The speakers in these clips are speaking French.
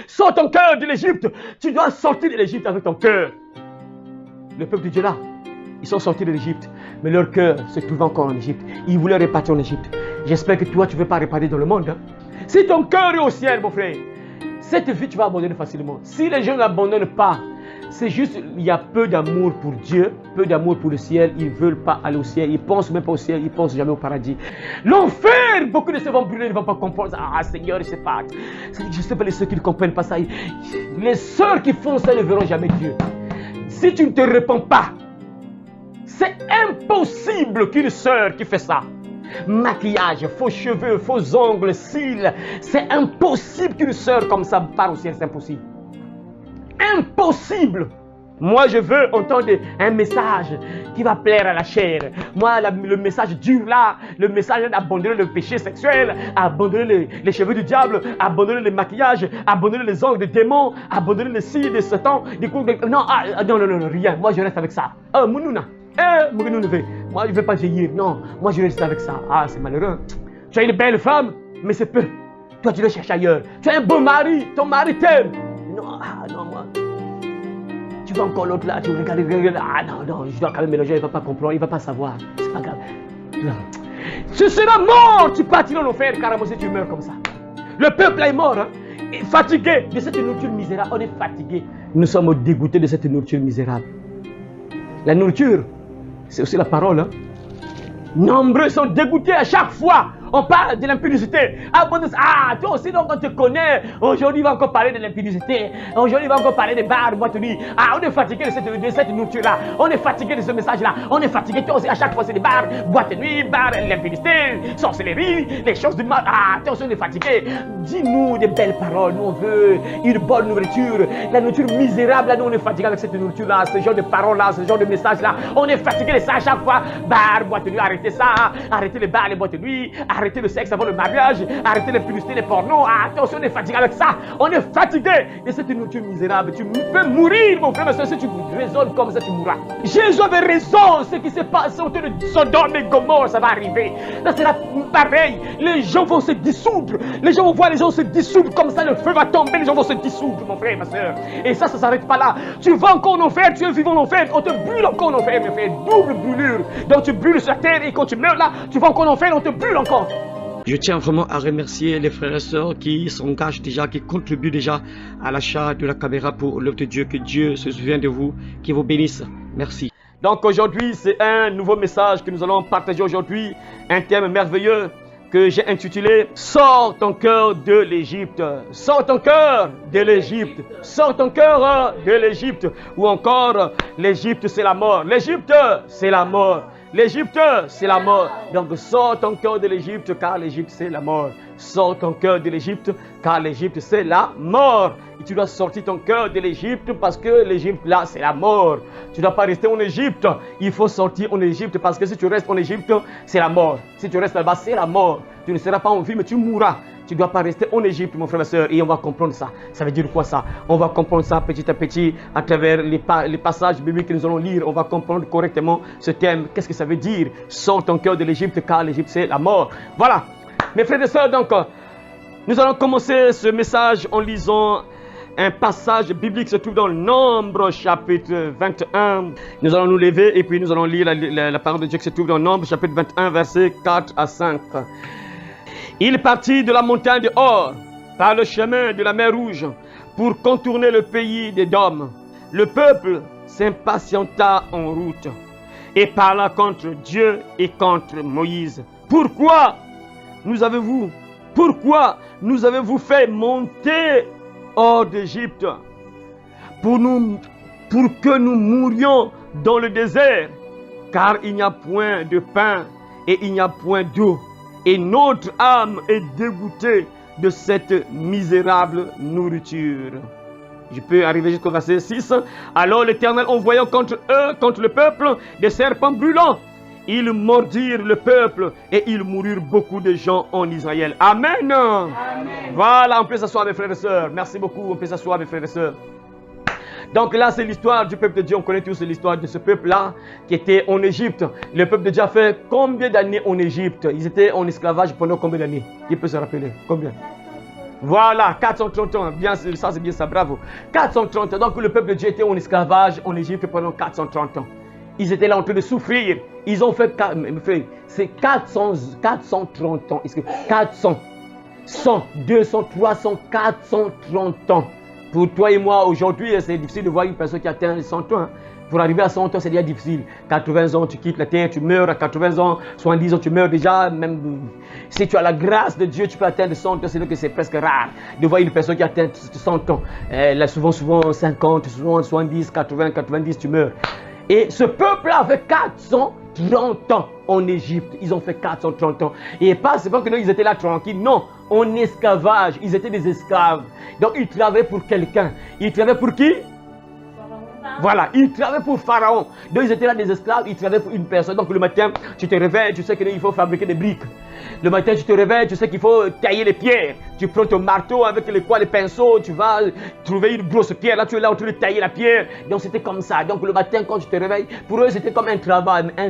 Sors ton cœur de l'Égypte. Tu dois sortir de l'Égypte avec ton cœur. Le peuple de Dieu là, ils sont sortis de l'Égypte, mais leur cœur se trouve encore en Égypte. Ils voulaient repartir en Égypte. J'espère que toi, tu ne veux pas repartir dans le monde. Hein? Si ton cœur est au ciel, mon frère, cette vie, tu vas abandonner facilement. Si les gens n'abandonnent pas, c'est juste, il y a peu d'amour pour Dieu, peu d'amour pour le ciel. Ils ne veulent pas aller au ciel. Ils ne pensent même pas au ciel. Ils ne pensent jamais au paradis. L'enfer, beaucoup de ceux vont brûler, ils ne vont pas comprendre. Ah Seigneur, je ne sais pas. Je ne sais pas les ceux qui ne comprennent pas ça. Les sœurs qui font ça ne verront jamais Dieu. Si tu ne te répands pas, c'est impossible qu'une sœur qui fait ça, maquillage, faux cheveux, faux ongles, cils, c'est impossible qu'une sœur comme ça part au ciel, c'est impossible. Impossible. Moi, je veux entendre un message qui va plaire à la chair. Moi, le message dur là, le message d'abandonner le péché sexuel, abandonner les cheveux du diable, abandonner le maquillage, abandonner les ongles de démons, abandonner les cils de Satan. Non, non, rien. Moi, je reste avec ça. Mounouna. Moi, je ne veux pas vieillir. Non, moi, je reste avec ça. Ah, c'est malheureux. Tu as une belle femme, mais c'est peu. Toi, tu le cherches ailleurs. Tu as un beau mari, ton mari t'aime. Non, non, moi. Tu vois encore l'autre là, tu regardes, ah non, je dois quand même mélanger, il ne va pas comprendre, il ne va pas savoir. C'est pas grave. Non. Tu seras mort, tu partiras en enfer, carrément, si tu meurs comme ça. Le peuple est mort, hein, fatigué de cette nourriture misérable. On est fatigué. Nous sommes dégoûtés de cette nourriture misérable. La nourriture, c'est aussi la parole. Hein. Nombreux sont dégoûtés à chaque fois. On parle de l'impudicité. Ah, toi aussi, donc on te connaît. Aujourd'hui, on va encore parler de l'impudicité. Aujourd'hui, on va encore parler des bars, boîtes de nuit. Ah, on est fatigué de cette nourriture-là. On est fatigué de ce message-là. On est fatigué. Toi aussi, à chaque fois, c'est des bars, boîtes de nuit, bars, l'impudicité, sorcellerie, les choses du mal. Ah, toi aussi, on est fatigué. Dis-nous des belles paroles. Nous, on veut une bonne nourriture. La nourriture misérable, là, nous, on est fatigué avec cette nourriture-là. Ce genre de paroles-là, ce genre de message-là. On est fatigué de ça à chaque fois. Bars, boîtes de nuit, arrêtez ça. Arrêtez les bars, les boîtes de nuit. Arrêtez le sexe avant le mariage, arrêtez les publicités, les pornos. Attention, on est fatigué avec ça. On est fatigué de cette nourriture misérable. Tu peux mourir, mon frère, mais si tu raisonnes comme ça, tu mourras. Jésus avait raison. Ce qui s'est passé autour de Sodome et Gomorrhe, ça va arriver. Là, sera pareil. Les gens vont se dissoudre. Les gens vont voir les gens se dissoudre comme ça. Le feu va tomber, les gens vont se dissoudre, mon frère, ma soeur. Et ça ne s'arrête pas là. Tu vas encore en enfer, tu es vivant en enfer. On te brûle encore en enfer, mon frère. Double brûlure. Donc tu brûles sur la terre et quand tu meurs là, tu vas encore en enfer, on te brûle encore. Je tiens vraiment à remercier les frères et sœurs qui s'engagent déjà, qui contribuent déjà à l'achat de la caméra pour l'œuvre de Dieu. Que Dieu se souvienne de vous, qu'il vous bénisse. Merci. Donc aujourd'hui, c'est un nouveau message que nous allons partager aujourd'hui. Un thème merveilleux que j'ai intitulé « Sors ton cœur de l'Égypte ». Sors ton cœur de l'Égypte. Sors ton cœur de l'Égypte. Ou encore, l'Égypte c'est la mort. L'Égypte c'est la mort. L'Égypte, c'est la mort. Donc, sors ton cœur de l'Égypte, car l'Égypte, c'est la mort. Sors ton cœur de l'Égypte, car l'Égypte, c'est la mort. Et tu dois sortir ton cœur de l'Égypte, parce que l'Égypte, là, c'est la mort. Tu ne dois pas rester en Égypte. Il faut sortir en Égypte, parce que si tu restes en Égypte, c'est la mort. Si tu restes là-bas, c'est la mort. Tu ne seras pas en vie, mais tu mourras. Tu ne dois pas rester en Égypte, mon frère et soeur, et on va comprendre ça. Ça veut dire quoi ça? On va comprendre ça petit à petit à travers les passages bibliques que nous allons lire. On va comprendre correctement ce thème. Qu'est-ce que ça veut dire? Sors ton cœur de l'Égypte, car l'Égypte c'est la mort. Voilà. Mes frères et sœurs, donc, nous allons commencer ce message en lisant un passage biblique qui se trouve dans le Nombre chapitre 21. Nous allons nous lever et puis nous allons lire la parole de Dieu qui se trouve dans le Nombre chapitre 21, versets 4 à 5. Il partit de la montagne de Hor par le chemin de la mer Rouge pour contourner le pays d'Édom. Le peuple s'impatienta en route et parla contre Dieu et contre Moïse. Pourquoi nous avez-vous fait monter hors d'Égypte pour que nous mourions dans le désert, car il n'y a point de pain et il n'y a point d'eau. Et notre âme est dégoûtée de cette misérable nourriture. Je peux arriver jusqu'au verset 6. Alors l'Éternel envoya contre eux, contre le peuple, des serpents brûlants. Ils mordirent le peuple et ils moururent beaucoup de gens en Israël. Amen. Amen. Voilà, on peut s'asseoir mes frères et sœurs. Merci beaucoup, on peut s'asseoir mes frères et sœurs. Donc là, c'est l'histoire du peuple de Dieu. On connaît tous l'histoire de ce peuple-là qui était en Égypte. Le peuple de Dieu a fait combien d'années en Égypte? Ils étaient en esclavage pendant combien d'années? Qui peut se rappeler? Combien? Voilà, 430 ans. Bien, ça c'est bien ça, bravo. 430 ans. Donc le peuple de Dieu était en esclavage en Égypte pendant 430 ans. Ils étaient là en train de souffrir. Ils ont fait, c'est 430 ans. 400, 100, 200, 300, 430 ans. Pour toi et moi, aujourd'hui, c'est difficile de voir une personne qui atteint les 100 ans. Pour arriver à 100 ans, c'est déjà difficile. 80 ans, tu quittes la terre, tu meurs. À 80 ans, 70 ans, tu meurs déjà. Même si tu as la grâce de Dieu, tu peux atteindre 100 ans. C'est donc que c'est presque rare de voir une personne qui atteint 100 ans. Là, souvent 50, souvent 70, 80, 90, tu meurs. Et ce peuple-là a fait 430 ans en Égypte. Ils ont fait 430 ans. Et pas seulement que ils étaient là tranquilles. Non, en esclavage. Ils étaient des esclaves. Donc ils travaillaient pour quelqu'un. Ils travaillaient pour qui? Voilà, ils travaillaient pour Pharaon. Donc ils étaient là des esclaves, ils travaillaient pour une personne. Donc le matin, tu te réveilles, tu sais qu'il faut fabriquer des briques. Le matin, tu te réveilles, tu sais qu'il faut tailler les pierres. Tu prends ton marteau avec les pinceaux, tu vas trouver une grosse pierre. Là, tu es là en train de tailler la pierre. Donc c'était comme ça. Donc le matin, quand tu te réveilles, pour eux, c'était comme un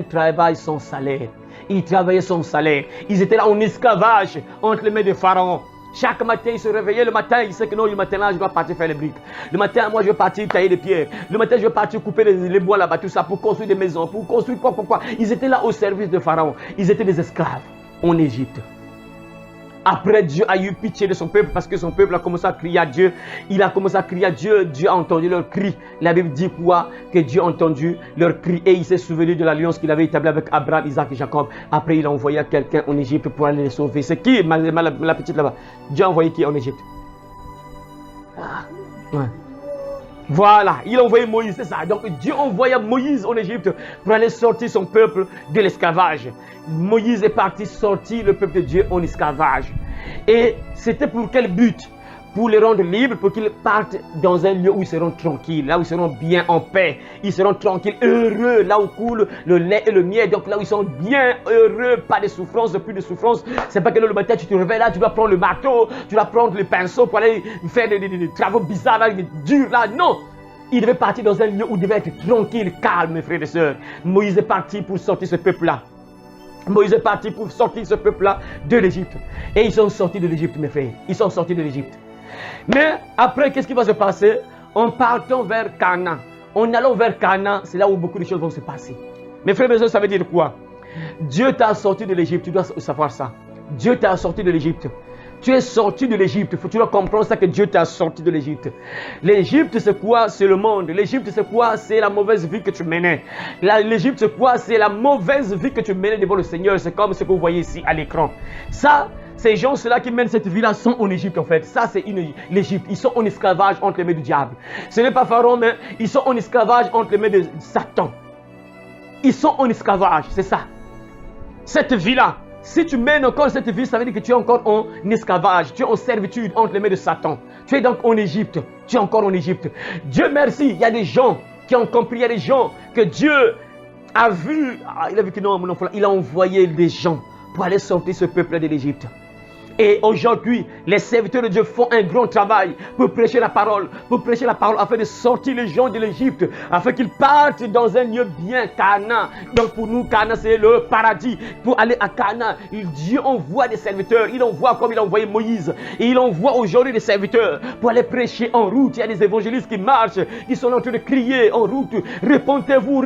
travail sans salaire. Ils travaillaient sans salaire. Ils étaient là en esclavage entre les mains de Pharaon. Chaque matin, il se réveillait le matin, il sait que non, le matin là, je dois partir faire les briques. Le matin, moi, je vais partir tailler les pierres. Le matin, je vais partir couper les bois là-bas, tout ça, pour construire des maisons, pour construire quoi. Ils étaient là au service de Pharaon. Ils étaient des esclaves en Égypte. Après, Dieu a eu pitié de son peuple parce que son peuple a commencé à crier à Dieu. Il a commencé à crier à Dieu. Dieu a entendu leur cri. La Bible dit quoi? Que Dieu a entendu leur cri et il s'est souvenu de l'alliance qu'il avait établie avec Abraham, Isaac et Jacob. Après, il a envoyé quelqu'un en Égypte pour aller les sauver. C'est qui, la petite là-bas? Dieu a envoyé qui en Égypte? Ouais. Voilà, il a envoyé Moïse, c'est ça. Donc Dieu envoya Moïse en Égypte pour aller sortir son peuple de l'esclavage. Moïse est parti sortir le peuple de Dieu en esclavage. Et c'était pour quel but? Pour les rendre libres, pour qu'ils partent dans un lieu où ils seront tranquilles, là où ils seront bien en paix, ils seront tranquilles, heureux, là où coule le lait et le miel, donc là où ils sont bien heureux, pas de souffrance, plus de souffrance. C'est pas que le matin tu te réveilles là, tu dois prendre le marteau, tu dois prendre le pinceau pour aller faire des travaux bizarres, là, durs là, non. Il devait partir dans un lieu où il devait être tranquille, calme, mes frères et sœurs. Moïse est parti pour sortir ce peuple-là. Moïse est parti pour sortir ce peuple-là de l'Égypte. Et ils sont sortis de l'Égypte, mes frères. Ils sont sortis de l'Égypte. Mais après, qu'est-ce qui va se passer? En partant vers Canaan, en allant vers Canaan, c'est là où beaucoup de choses vont se passer. Mes frères et sœurs, ça veut dire quoi? Dieu t'a sorti de l'Égypte, tu dois savoir ça. Dieu t'a sorti de l'Égypte. Tu es sorti de l'Égypte. Tu dois comprendre ça que Dieu t'a sorti de l'Égypte. L'Égypte, c'est quoi? C'est le monde. L'Égypte, c'est quoi? C'est la mauvaise vie que tu menais. L'Égypte, c'est quoi? C'est la mauvaise vie que tu menais devant le Seigneur. C'est comme ce que vous voyez ici à l'écran. Ça, ces gens-là qui mènent cette vie-là sont en Égypte en fait. Ça, c'est l'Égypte. Ils sont en esclavage entre les mains du diable. Ce n'est pas Pharaon, mais ils sont en esclavage entre les mains de Satan. Ils sont en esclavage, c'est ça. Cette vie-là. Si tu mènes encore cette vie, ça veut dire que tu es encore en esclavage, tu es en servitude entre les mains de Satan. Tu es donc en Égypte, tu es encore en Égypte. Dieu merci, il y a des gens qui ont compris, il y a des gens que Dieu a vu. Il a vu que non, mon enfant, il a envoyé des gens pour aller sortir ce peuple de l'Égypte. Et aujourd'hui, les serviteurs de Dieu font un grand travail pour prêcher la parole, afin de sortir les gens de l'Égypte, afin qu'ils partent dans un lieu bien, Canaan. Donc pour nous, Canaan, c'est le paradis. Pour aller à Canaan, Dieu envoie des serviteurs. Il envoie comme il a envoyé Moïse. Et il envoie aujourd'hui des serviteurs pour aller prêcher en route. Il y a des évangélistes qui marchent, qui sont en train de crier en route. Répentez-vous,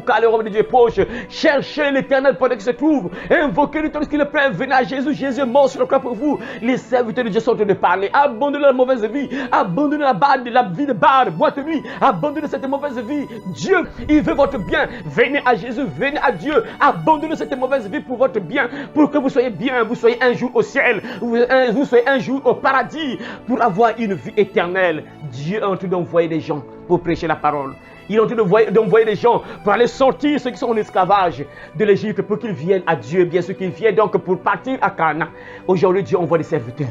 car le royaume de Dieu est proche. Cherchez l'Éternel pendant qu'il se trouve. Invoquez-le tandis qu'il est prêt. Venez à Jésus. Jésus est mort sur le croix pour vous. Les serviteurs de Dieu sont en train de parler. Abandonnez la mauvaise vie. Abandonnez la vie de bar, boîte de nuit. Abandonnez cette mauvaise vie. Dieu, il veut votre bien. Venez à Jésus. Venez à Dieu. Abandonnez cette mauvaise vie pour votre bien. Pour que vous soyez bien. Vous soyez un jour au ciel. Vous soyez un jour au paradis. Pour avoir une vie éternelle. Dieu est en train d'envoyer des gens pour prêcher la parole. Il est en train d'envoyer des gens pour aller sortir ceux qui sont en esclavage de l'Égypte pour qu'ils viennent à Dieu, bien sûr qu'ils viennent donc pour partir à Canaan. Aujourd'hui, Dieu envoie des serviteurs.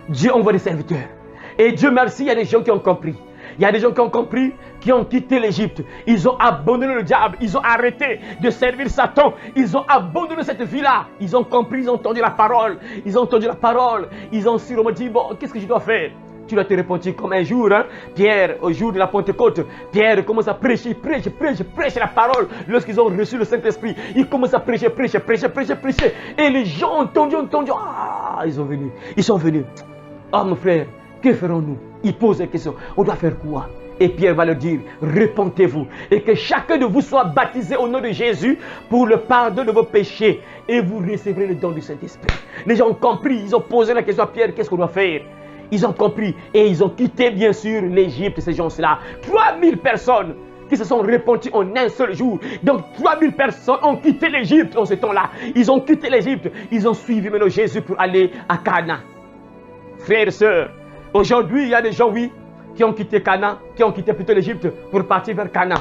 Dieu envoie des serviteurs. Et Dieu merci, il y a des gens qui ont compris. Il y a des gens qui ont compris, qui ont quitté l'Égypte. Ils ont abandonné le diable. Ils ont arrêté de servir Satan. Ils ont abandonné cette vie-là. Ils ont compris, ils ont entendu la parole. Ils ont entendu la parole. Ils ont sûrement dit, bon, qu'est-ce que je dois faire? Tu dois te repentir comme un jour, hein? Pierre, au jour de la Pentecôte, Pierre commence à prêcher la parole. Lorsqu'ils ont reçu le Saint-Esprit, ils commencent à prêcher. Et les gens ont entendu. Ah, ils sont venus. Oh mon frère, que ferons-nous? Il pose la question. On doit faire quoi? Et Pierre va leur dire, repentez-vous et que chacun de vous soit baptisé au nom de Jésus pour le pardon de vos péchés et vous recevrez le don du Saint-Esprit. Les gens ont compris, ils ont posé la question à Pierre, qu'est-ce qu'on doit faire? Ils ont compris et ils ont quitté bien sûr l'Égypte, ces gens-là. 3000 personnes qui se sont repentis en un seul jour. Donc 3000 personnes ont quitté l'Égypte en ce temps-là. Ils ont quitté l'Égypte, ils ont suivi maintenant Jésus pour aller à Cana. Frères et sœurs, aujourd'hui il y a des gens, oui, qui ont quitté Cana, qui ont quitté plutôt l'Égypte pour partir vers Cana.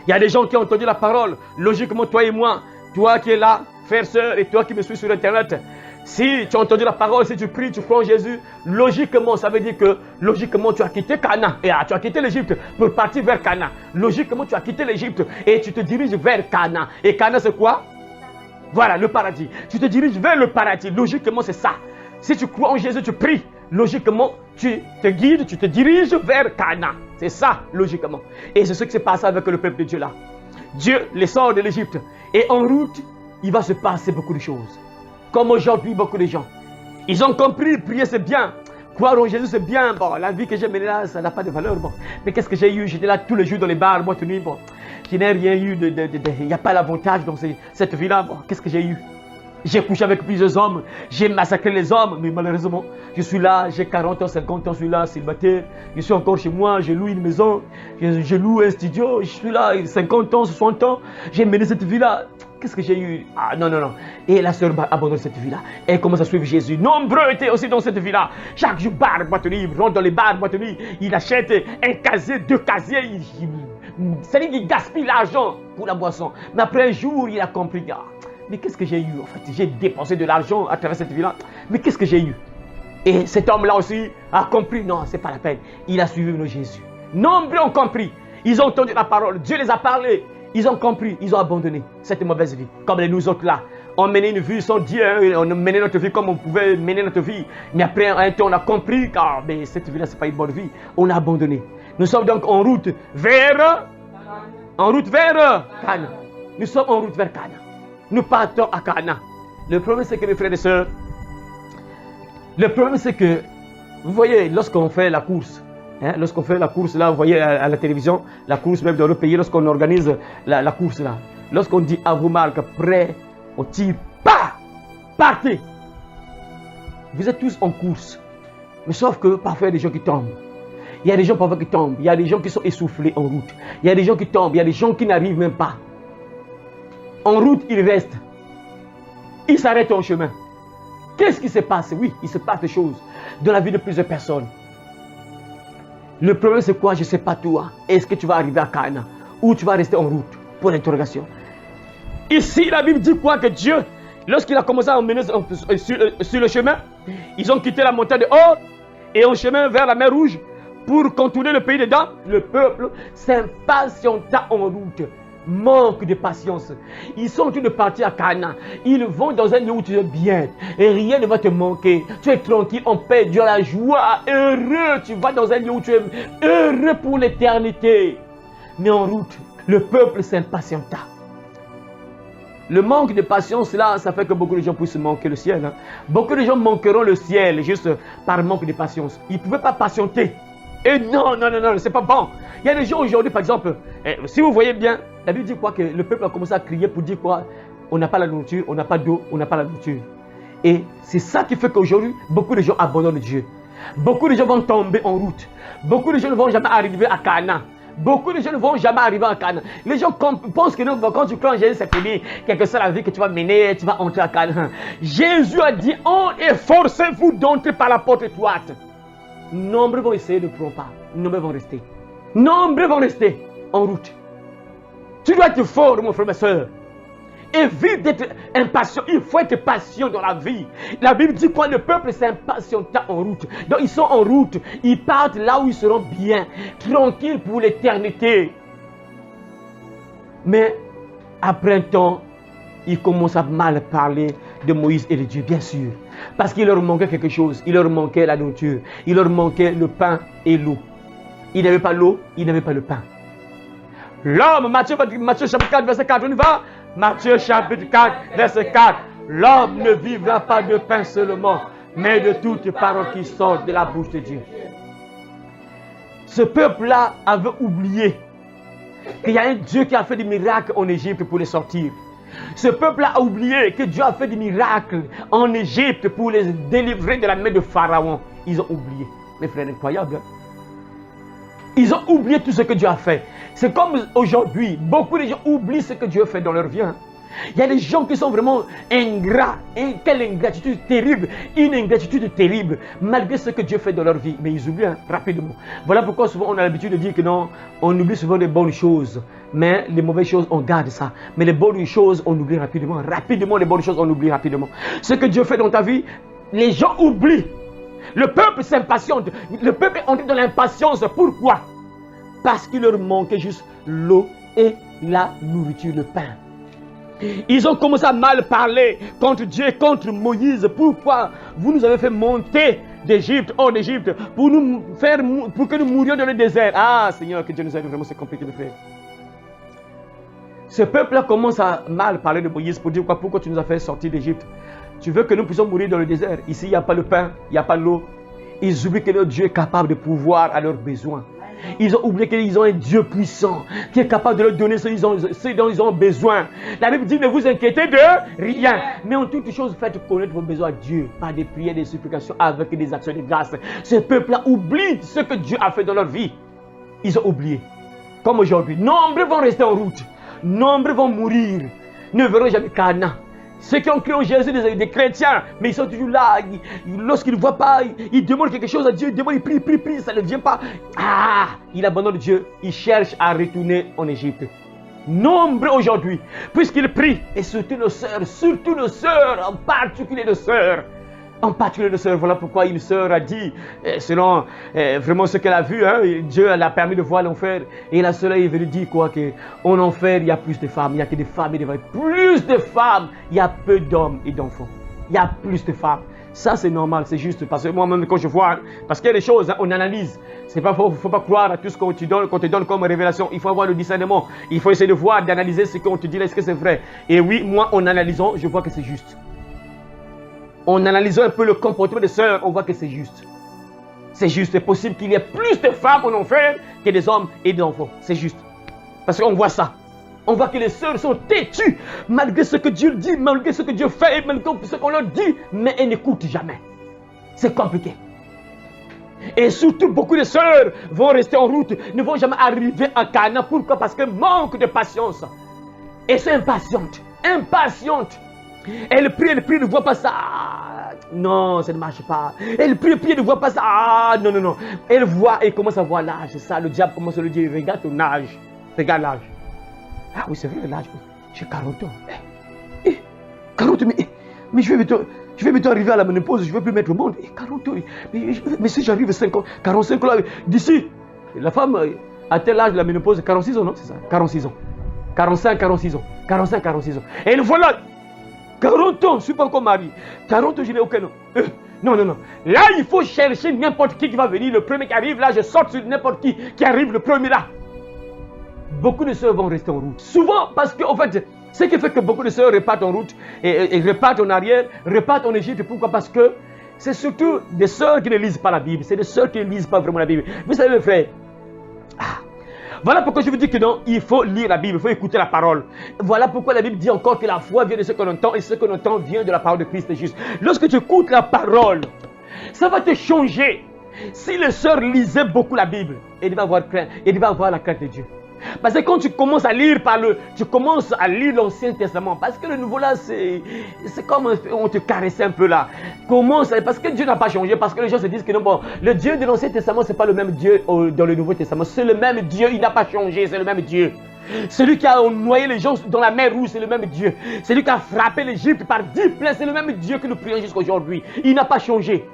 Il y a des gens qui ont entendu la parole. Logiquement, toi et moi, toi qui es là, frère, sœur, et toi qui me suis sur Internet, si tu as entendu la parole, si tu pries, tu crois en Jésus, logiquement, ça veut dire que, logiquement, tu as quitté Cana. Et tu as quitté l'Égypte pour partir vers Cana. Logiquement, tu as quitté l'Égypte et tu te diriges vers Cana. Et Cana, c'est quoi? Voilà, le paradis. Tu te diriges vers le paradis. Logiquement, c'est ça. Si tu crois en Jésus, tu pries. Logiquement, tu te guides, tu te diriges vers Cana. C'est ça, logiquement. Et c'est ce qui s'est passé avec le peuple de Dieu là. Dieu les sort de l'Égypte. Et en route, il va se passer beaucoup de choses. Comme aujourd'hui, beaucoup de gens. Ils ont compris, prier c'est bien. Croire en Jésus c'est bien. Bon, la vie que j'ai menée là, ça n'a pas de valeur. Bon. Mais qu'est-ce que j'ai eu? J'étais là tous les jours dans les bars, boîte de nuit. Bon. Je n'ai rien eu. Il n'y a pas l'avantage dans cette vie là. Bon. Qu'est-ce que j'ai eu? J'ai couché avec plusieurs hommes, j'ai massacré les hommes, mais malheureusement, je suis là, j'ai 40 ans, 50 ans, je suis là, célibataire, je suis encore chez moi, je loue une maison, je loue un studio, je suis là, 50 ans, 60 ans, j'ai mené cette vie-là. Qu'est-ce que j'ai eu? Ah non, non, non. Et la sœur m'a abandonné cette vie-là. Elle commence à suivre Jésus. Nombreux étaient aussi dans cette vie-là. Chaque jour, bar, boîte de nuit, il rentre dans les bars, boîte de nuit, il achète un casier, 2 casiers, c'est-à-dire qu'il gaspille l'argent pour la boisson. Mais après un jour, il a compris, mais qu'est-ce que j'ai eu en fait? J'ai dépensé de l'argent à travers cette vie-là. Mais qu'est-ce que j'ai eu? Et cet homme-là aussi a compris, non, c'est pas la peine. Il a suivi le Jésus. Nombreux ont compris. Ils ont entendu la parole. Dieu les a parlé. Ils ont compris. Ils ont abandonné cette mauvaise vie. Comme nous autres là. On menait une vie sans Dieu. On menait notre vie comme on pouvait mener notre vie. Mais après un temps, on a compris que cette vie-là, c'est pas une bonne vie. On a abandonné. Nous sommes donc en route vers Cana. Nous sommes en route vers Cana. Nous partons à Cana. Le problème, c'est que mes frères et sœurs, le problème, c'est que, vous voyez, lorsqu'on fait la course, lorsqu'on fait la course, là, vous voyez à la télévision, la course même dans le pays, lorsqu'on organise la course, là, lorsqu'on dit à vos marques, prêt, on tire, partez. Vous êtes tous en course. Mais sauf que parfois, il y a des gens qui tombent. Il y a des gens parfois qui tombent. Il y a des gens qui sont essoufflés en route. Il y a des gens qui tombent. Il y a des gens qui n'arrivent même pas. En route, il reste. Il s'arrête en chemin. Qu'est-ce qui se passe? Oui, il se passe des choses dans la vie de plusieurs personnes. Le problème, c'est quoi? Je ne sais pas toi. Est-ce que tu vas arriver à Cana ou tu vas rester en route? Pour l'interrogation. Ici, la Bible dit quoi? Que Dieu, lorsqu'il a commencé à emmener sur le chemin, ils ont quitté la montagne de Hor et en chemin vers la mer Rouge pour contourner le pays dedans. Le peuple s'impatienta en route. Manque de patience. Ils sont en train de partir à Cana. Ils vont dans un lieu où tu es bien. Et rien ne va te manquer. Tu es tranquille, en paix, Dieu a la joie. Heureux. Tu vas dans un lieu où tu es heureux pour l'éternité. Mais en route, le peuple s'impatienta. Le manque de patience là, ça fait que beaucoup de gens puissent manquer le ciel. Beaucoup de gens manqueront le ciel juste par manque de patience. Ils ne pouvaient pas patienter. Et non, non, non, non, c'est pas bon. Il y a des gens aujourd'hui, par exemple, si vous voyez bien, la Bible dit quoi? Que le peuple a commencé à crier pour dire quoi? On n'a pas la nourriture, on n'a pas d'eau, on n'a pas la nourriture. Et c'est ça qui fait qu'aujourd'hui, beaucoup de gens abandonnent Dieu. Beaucoup de gens vont tomber en route. Beaucoup de gens ne vont jamais arriver à Cana. Beaucoup de gens ne vont jamais arriver à Cana. Les gens pensent que non, quand tu crois en Jésus, c'est fini. Quelle que soit la vie que tu vas mener, tu vas entrer à Cana. Jésus a dit, efforcez-vous d'entrer par la porte étroite. Nombreux vont essayer, ne pourront pas. Nombreux vont rester. Nombreux vont rester en route. Tu dois être fort, mon frère, ma soeur. Évite d'être impatient. Il faut être patient dans la vie. La Bible dit quoi? Le peuple s'impatienta en route. Donc ils sont en route. Ils partent là où ils seront bien, tranquilles pour l'éternité. Mais après un temps, ils commencent à mal parler de Moïse et de Dieu, bien sûr. Parce qu'il leur manquait quelque chose. Il leur manquait la nourriture. Il leur manquait le pain et l'eau. Ils n'avaient pas l'eau, ils n'avaient pas le pain. L'homme, Matthieu chapitre 4, verset 4, on y va? Matthieu chapitre 4, verset 4. L'homme ne vivra pas de pain seulement, mais de toutes paroles qui sortent de la bouche de Dieu. Ce peuple-là avait oublié qu'il y a un Dieu qui a fait des miracles en Égypte pour les sortir. Ce peuple a oublié que Dieu a fait des miracles en Égypte pour les délivrer de la main de Pharaon. Ils ont oublié. Mes frères, incroyable. Hein? Ils ont oublié tout ce que Dieu a fait. C'est comme aujourd'hui, beaucoup de gens oublient ce que Dieu fait dans leur vie. Hein? Il y a des gens qui sont vraiment ingrats. Et quelle ingratitude terrible. Une ingratitude terrible. Malgré ce que Dieu fait dans leur vie. Mais ils oublient rapidement. Voilà pourquoi souvent on a l'habitude de dire que non, on oublie souvent les bonnes choses. Mais les mauvaises choses, on garde ça. Mais les bonnes choses, on oublie rapidement. Rapidement, les bonnes choses, on oublie rapidement. Ce que Dieu fait dans ta vie, les gens oublient. Le peuple s'impatiente. Le peuple est entré dans l'impatience. Pourquoi? Parce qu'il leur manquait juste l'eau et la nourriture, le pain. Ils ont commencé à mal parler contre Dieu, contre Moïse. Pourquoi vous nous avez fait monter d'Égypte, hors d'Égypte, pour que nous mourions dans le désert? Ah Seigneur, que Dieu nous aide, vraiment c'est compliqué de faire. Ce peuple-là commence à mal parler de Moïse pour dire pourquoi tu nous as fait sortir d'Égypte. Tu veux que nous puissions mourir dans le désert? Ici, il n'y a pas le pain, il n'y a pas l'eau. Ils oublient que notre Dieu est capable de pouvoir à leurs besoins. Ils ont oublié qu'ils ont un Dieu puissant qui est capable de leur donner ce dont ils ont besoin. La Bible dit ne vous inquiétez de rien. Mais en toute chose, faites connaître vos besoins à Dieu par des prières, des supplications avec des actions de grâce. Ce peuple-là oublie ce que Dieu a fait dans leur vie. Ils ont oublié. Comme aujourd'hui. Nombreux vont rester en route. Nombreux vont mourir. Ne verront jamais Canaan. Ceux qui ont cru en Jésus, des chrétiens, mais ils sont toujours là. Lorsqu'ils ne voient pas, ils demandent quelque chose à Dieu, ils demandent, ils prient, ça ne vient pas. Ah, il abandonne Dieu, il cherche à retourner en Égypte. Nombreux aujourd'hui, puisqu'ils prient, et surtout nos sœurs, en particulier nos sœurs. En particulier nos sœurs, voilà pourquoi une sœur a dit, selon vraiment ce qu'elle a vu, hein, Dieu l'a permis de voir l'enfer. Et la sœur est venue dire quoi, qu'en enfer, il y a plus de femmes, il n'y a que des femmes et des femmes. Plus de femmes, il y a peu d'hommes et d'enfants. Il y a plus de femmes. Ça, c'est normal, c'est juste. Parce que moi-même, quand je vois, parce qu'il y a des choses, hein, on analyse. Il ne faut pas croire à tout ce qu'on te donne comme révélation. Il faut avoir le discernement. Il faut essayer de voir, d'analyser ce qu'on te dit, est-ce que c'est vrai. Et oui, moi, en analysant, je vois que c'est juste. En analysant un peu le comportement des sœurs, on voit que c'est juste. C'est juste, c'est possible qu'il y ait plus de femmes en enfer que des hommes et des enfants. C'est juste. Parce qu'on voit ça. On voit que les sœurs sont têtues, malgré ce que Dieu dit, malgré ce que Dieu fait, malgré ce qu'on leur dit, mais elles n'écoutent jamais. C'est compliqué. Et surtout, beaucoup de sœurs vont rester en route, ne vont jamais arriver à Canaan. Pourquoi? Parce qu'elles manquent de patience. Et c'est impatiente. Impatiente. Elle prie, ne voit pas ça. Non, ça ne marche pas. Elle prie, ne voit pas ça. Ah, non. Elle voit, elle commence à voir l'âge. C'est ça, le diable commence à lui dire, regarde ton âge. Regarde l'âge. Ah oui, c'est vrai, l'âge. J'ai 40 ans. 40 ans, mais je vais bientôt arriver à la ménopause, je ne vais plus mettre au monde. 40 ans. Mais si j'arrive à 50, 45 ans, d'ici, la femme a tel âge de la ménopause, 46 ans, non? C'est ça, 46 ans. 45, 46 ans. 45, 46 ans. Et voilà. 40 ans, je ne suis pas encore marié. 40 ans, je n'ai aucun nom. Non. Là, il faut chercher n'importe qui va venir. Le premier qui arrive, là, je saute sur n'importe qui arrive le premier là. Beaucoup de sœurs vont rester en route. Souvent, parce qu'en fait, ce qui fait que beaucoup de sœurs repartent en route et repartent en arrière, repartent en Égypte. Pourquoi? Parce que c'est surtout des sœurs qui ne lisent pas la Bible. C'est des sœurs qui ne lisent pas vraiment la Bible. Vous savez, mes frères, voilà pourquoi je vous dis que non, il faut lire la Bible, il faut écouter la parole. Voilà pourquoi la Bible dit encore que la foi vient de ce qu'on entend et ce qu'on entend vient de la parole de Christ Jésus. Lorsque tu écoutes la parole, ça va te changer. Si les sœurs lisaient beaucoup la Bible, elles devaient avoir la crainte de Dieu. Parce que quand tu commences à lire tu commences à lire l'Ancien Testament. Parce que le Nouveau là, c'est comme on te caressait un peu là. Parce que Dieu n'a pas changé. Parce que les gens se disent que non, bon, le Dieu de l'Ancien Testament, c'est pas le même Dieu dans le Nouveau Testament. C'est le même Dieu, il n'a pas changé, c'est le même Dieu. Celui qui a noyé les gens dans la mer Rouge, c'est le même Dieu. Celui qui a frappé l'Égypte par 10 plaies, c'est le même Dieu que nous prions jusqu'à aujourd'hui. Il n'a pas changé.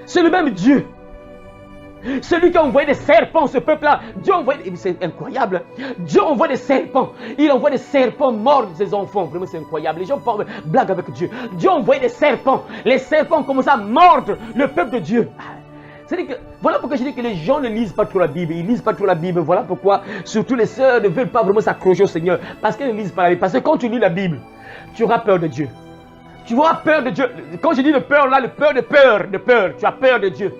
C'est le même Dieu. Celui qui a envoyé des serpents, ce peuple-là, Dieu envoie, c'est incroyable, Dieu envoie des serpents, il envoie des serpents morts de ses enfants, vraiment c'est incroyable, les gens blaguent avec Dieu, Dieu envoie des serpents, les serpents commencent à mordre le peuple de Dieu. C'est-à-dire que, voilà pourquoi je dis que les gens ne lisent pas trop la Bible, ils ne lisent pas trop la Bible, voilà pourquoi surtout les sœurs ne veulent pas vraiment s'accrocher au Seigneur, parce qu'elles ne lisent pas la Bible, parce que quand tu lis la Bible, tu auras peur de Dieu. Tu vas avoir peur de Dieu. Quand je dis de peur, là, le peur de peur, de peur. Tu as peur de Dieu.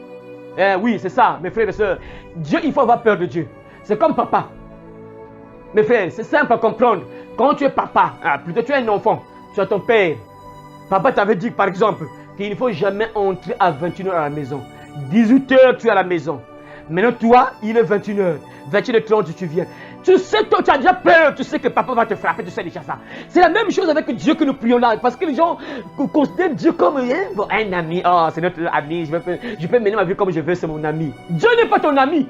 Oui, c'est ça, mes frères et sœurs. Dieu, il faut avoir peur de Dieu. C'est comme papa. Mes frères, c'est simple à comprendre. Quand tu es papa, plutôt tu es un enfant, tu as ton père. Papa t'avait dit, par exemple, qu'il ne faut jamais entrer à 21h à la maison. 18h, tu es à la maison. Maintenant, toi, il est 21h. 21h30, tu viens. Tu sais, toi, tu as déjà peur. Tu sais que papa va te frapper. Tu sais déjà ça. C'est la même chose avec Dieu que nous prions là. Parce que les gens considèrent Dieu comme un ami. Oh, c'est notre ami. Je peux mener ma vie comme je veux. C'est mon ami. Dieu n'est pas ton ami.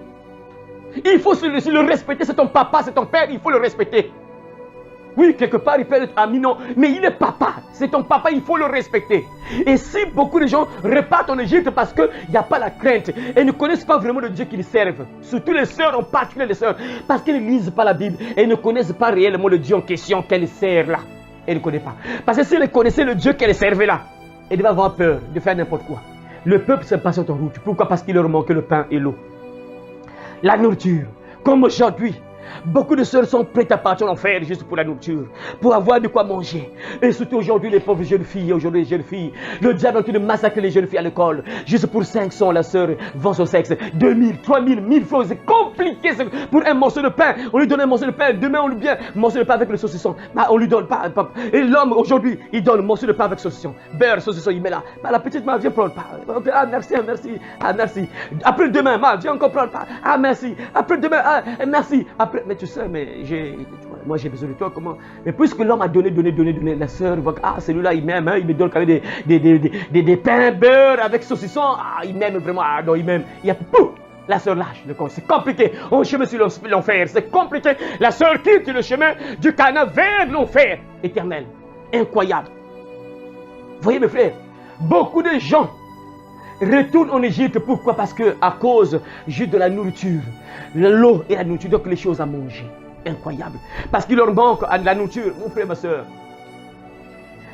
Il faut le respecter. C'est ton papa, c'est ton père. Il faut le respecter. Oui, quelque part, il peut être ami, non. Mais il est papa. C'est ton papa, il faut le respecter. Et si beaucoup de gens repartent en Égypte parce qu'il n'y a pas la crainte et ne connaissent pas vraiment le Dieu qu'ils servent, surtout les sœurs, en particulier les sœurs, parce qu'elles ne lisent pas la Bible et ne connaissent pas réellement le Dieu en question qu'elles servent là. Elles ne connaissent pas. Parce que si elles connaissaient le Dieu qu'elles servaient là, elles devaient avoir peur de faire n'importe quoi. Le peuple s'impatiente en route. Pourquoi? Parce qu'il leur manque le pain et l'eau. La nourriture. Comme aujourd'hui. Beaucoup de sœurs sont prêtes à partir en enfer juste pour la nourriture, pour avoir de quoi manger. Et surtout aujourd'hui, les pauvres jeunes filles, le diable est en train de massacrer les jeunes filles à l'école. Juste pour 500, la sœur vend son sexe. 2000, 3000, 1000 francs, c'est compliqué. Pour un morceau de pain, on lui donne un morceau de pain. Demain, on lui donne un morceau de pain avec le saucisson. On lui donne pas. Et l'homme, aujourd'hui, il donne un morceau de pain avec saucisson. Beurre, saucisson, il met là. La petite mère vient prendre. Ah, merci, merci. Ah, merci. Après demain, viens encore prendre. Ah, merci. Après demain, merci. Après, mais tu sais, moi j'ai besoin de toi, comment? Mais puisque l'homme a donné, la sœur voit que celui-là il m'aime, il me donne quand même des pains beurre avec saucisson, il m'aime vraiment, non, il m'aime. Il y a pouf, la sœur lâche le corps, c'est compliqué. On chemin sur l'enfer, c'est compliqué. La sœur quitte le chemin du Canaan vers l'enfer éternel. Incroyable. Vous voyez mes frères, beaucoup de gens retournent en Égypte. Pourquoi? Parce que à cause juste de la nourriture, l'eau et la nourriture, donc les choses à manger. Incroyable. Parce qu'il leur manque de la nourriture, mon frère, ma soeur.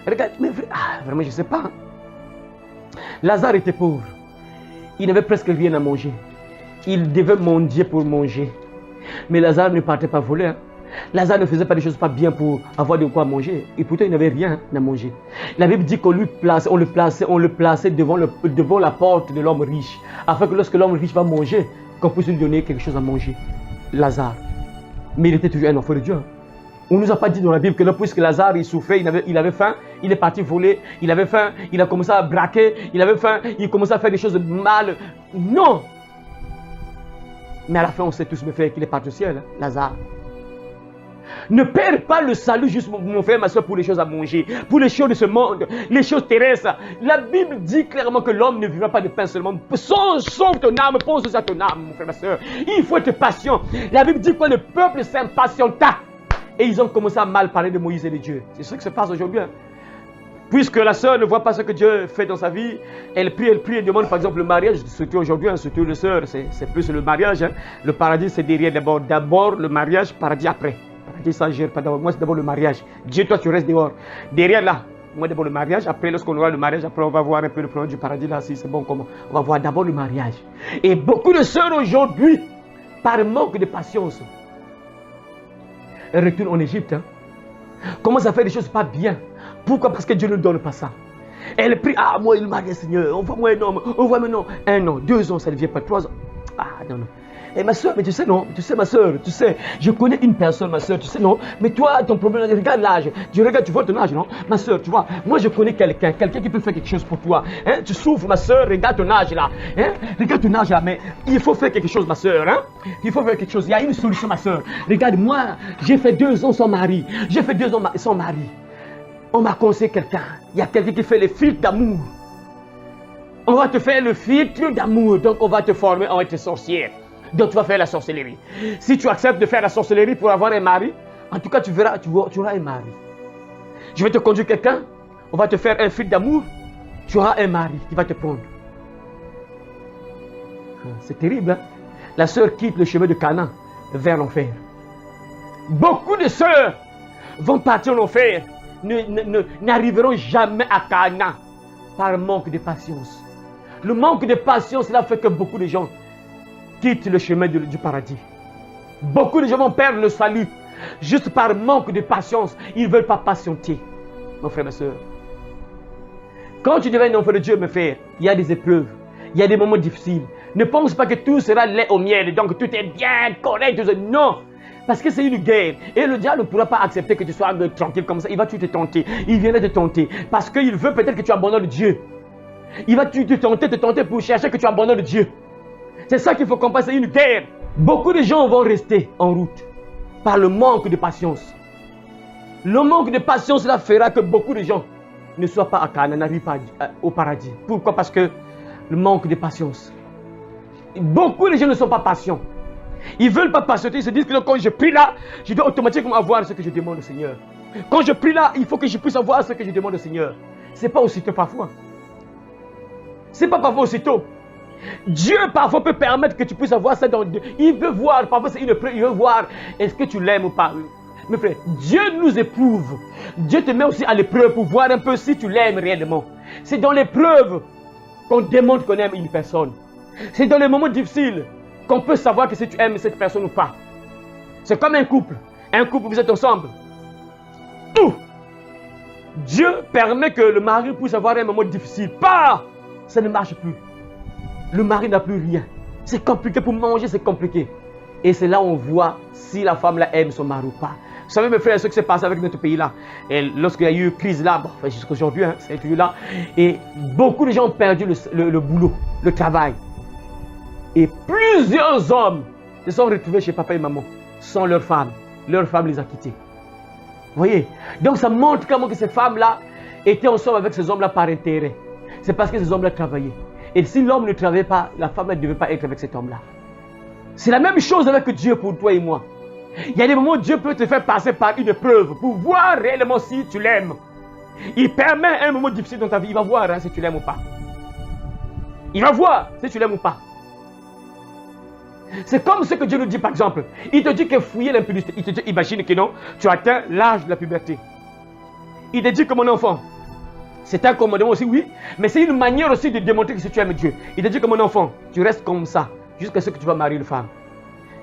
Regarde, mes frères, vraiment, je ne sais pas. Lazare était pauvre. Il n'avait presque rien à manger. Il devait mendier pour manger. Mais Lazare ne partait pas voler. Lazare ne faisait pas des choses pas bien pour avoir de quoi manger. Et pourtant, il n'avait rien à manger. La Bible dit qu'on le plaçait devant la porte de l'homme riche. Afin que lorsque l'homme riche va manger, qu'on puisse lui donner quelque chose à manger. Lazare. Mais il était toujours un enfant de Dieu. On ne nous a pas dit dans la Bible que là, puisque Lazare il souffrait, il avait faim, il est parti voler, il avait faim, il a commencé à braquer, il avait faim, il commençait à faire des choses mal. Non! Mais à la fin, on sait tous, mes frères, qu'il est parti au ciel, Lazare. Ne perds pas le salut juste, mon frère, ma soeur, pour les choses à manger, pour les choses de ce monde, les choses terrestres. La Bible dit clairement que l'homme ne vivra pas de pain seulement. Sauve ton âme, pense à ton âme, mon frère, ma soeur. Il faut être patient. La Bible dit que le peuple s'impatienta. Et ils ont commencé à mal parler de Moïse et de Dieu. C'est ce qui se passe aujourd'hui. Puisque la sœur ne voit pas ce que Dieu fait dans sa vie, elle prie et demande par exemple le mariage, surtout aujourd'hui, surtout les sœurs, c'est plus le mariage. Le paradis, c'est derrière d'abord. D'abord le mariage, paradis après. Paradis, ça ne gère pas d'abord. Moi, c'est d'abord le mariage. Dieu, toi, tu restes dehors. Derrière là, moi d'abord le mariage. Après, lorsqu'on aura le mariage, après, on va voir un peu le plan du paradis là, si c'est bon comment. On va voir d'abord le mariage. Et beaucoup de sœurs aujourd'hui, par manque de patience, elles retournent en Égypte. Commencent à faire des choses pas bien. Pourquoi? Parce que Dieu ne donne pas ça. Elle prie, moi il marie, Seigneur, envoie-moi un homme, envoie-moi un an. 1 an, 2 ans, ça ne vient pas, 3 ans. Non. Et ma soeur, mais tu sais, non, tu sais, ma soeur, tu sais, je connais une personne, ma soeur, tu sais, non, mais toi, ton problème, regarde l'âge, tu vois ton âge, non, ma soeur, tu vois, moi je connais quelqu'un qui peut faire quelque chose pour toi, tu souffres, ma soeur, regarde ton âge là, regarde ton âge là, mais il faut faire quelque chose, ma soeur, il faut faire quelque chose, il y a une solution, ma soeur, regarde, moi, j'ai fait 2 ans sans mari, sans mari, on m'a conseillé quelqu'un, il y a quelqu'un qui fait les filtres d'amour, on va te faire le filtre d'amour, donc on va te former en être sorcière. Donc tu vas faire la sorcellerie. Si tu acceptes de faire la sorcellerie pour avoir un mari, en tout cas tu verras, tu auras un mari. Je vais te conduire quelqu'un, on va te faire un filtre d'amour, tu auras un mari qui va te prendre. C'est terrible, hein? La sœur quitte le chemin de Canaan vers l'enfer. Beaucoup de sœurs vont partir en enfer, n'arriveront jamais à Canaan par manque de patience. Le manque de patience là fait que beaucoup de gens quittent le chemin du paradis. Beaucoup de gens vont perdre le salut juste par manque de patience. Ils ne veulent pas patienter, mon frère, ma soeur. Quand tu deviens un enfant de Dieu, mes frères, il y a des épreuves, il y a des moments difficiles. Ne pense pas que tout sera lait au miel, donc tout est bien correct. Non, parce que c'est une guerre. Et le diable ne pourra pas accepter que tu sois tranquille comme ça. Il va te tenter. Il viendra te tenter. Parce qu'il veut peut-être que tu abandonnes Dieu. Il va te tenter pour chercher que tu abandonnes Dieu. C'est ça qu'il faut comprendre, c'est une guerre. Beaucoup de gens vont rester en route par le manque de patience. Le manque de patience là fera que beaucoup de gens ne soient pas à Canaan, n'arrivent pas au paradis. Pourquoi? Parce que le manque de patience. Beaucoup de gens ne sont pas patients. Ils ne veulent pas patienter. Ils se disent que quand je prie là, je dois automatiquement avoir ce que je demande au Seigneur. Quand je prie là, il faut que je puisse avoir ce que je demande au Seigneur. Ce n'est pas aussitôt parfois. Ce n'est pas parfois aussitôt. Dieu parfois peut permettre que tu puisses avoir ça dans... Il veut voir, parfois c'est une preuve, il veut voir est-ce que tu l'aimes ou pas. Mes frères, Dieu nous éprouve. Dieu te met aussi à l'épreuve pour voir un peu si tu l'aimes réellement. C'est dans l'épreuve qu'on démontre qu'on aime une personne. C'est dans les moments difficiles qu'on peut savoir que si tu aimes cette personne ou pas. C'est comme un couple. Un couple, vous êtes ensemble. Dieu permet que le mari puisse avoir un moment difficile. Pas, ça ne marche plus. Le mari n'a plus rien. C'est compliqué pour manger, c'est compliqué. Et c'est là où on voit si la femme là aime son mari ou pas. Vous savez mes frères, ce qui s'est passé avec notre pays là. Et lorsqu'il y a eu crise là, bon, jusqu'à aujourd'hui, hein, c'est toujours là. Et beaucoup de gens ont perdu le boulot, le travail. Et plusieurs hommes se sont retrouvés chez papa et maman sans leur femme. Leur femme les a quittés. Vous voyez? Donc ça montre comment que ces femmes-là étaient ensemble avec ces hommes-là par intérêt. C'est parce que ces hommes-là travaillaient. Et si l'homme ne travaillait pas, la femme ne devait pas être avec cet homme-là. C'est la même chose avec Dieu pour toi et moi. Il y a des moments où Dieu peut te faire passer par une épreuve pour voir réellement si tu l'aimes. Il permet un moment difficile dans ta vie. Il va voir hein, si tu l'aimes ou pas. Il va voir si tu l'aimes ou pas. C'est comme ce que Dieu nous dit par exemple. Il te dit que fouiller l'impudicité. Il te dit, imagine que non, tu atteins l'âge de la puberté. Il te dit que mon enfant, c'est un commandement aussi, oui, mais c'est une manière aussi de démontrer que si tu aimes Dieu. Il te dit que mon enfant, tu restes comme ça jusqu'à ce que tu vas marier une femme.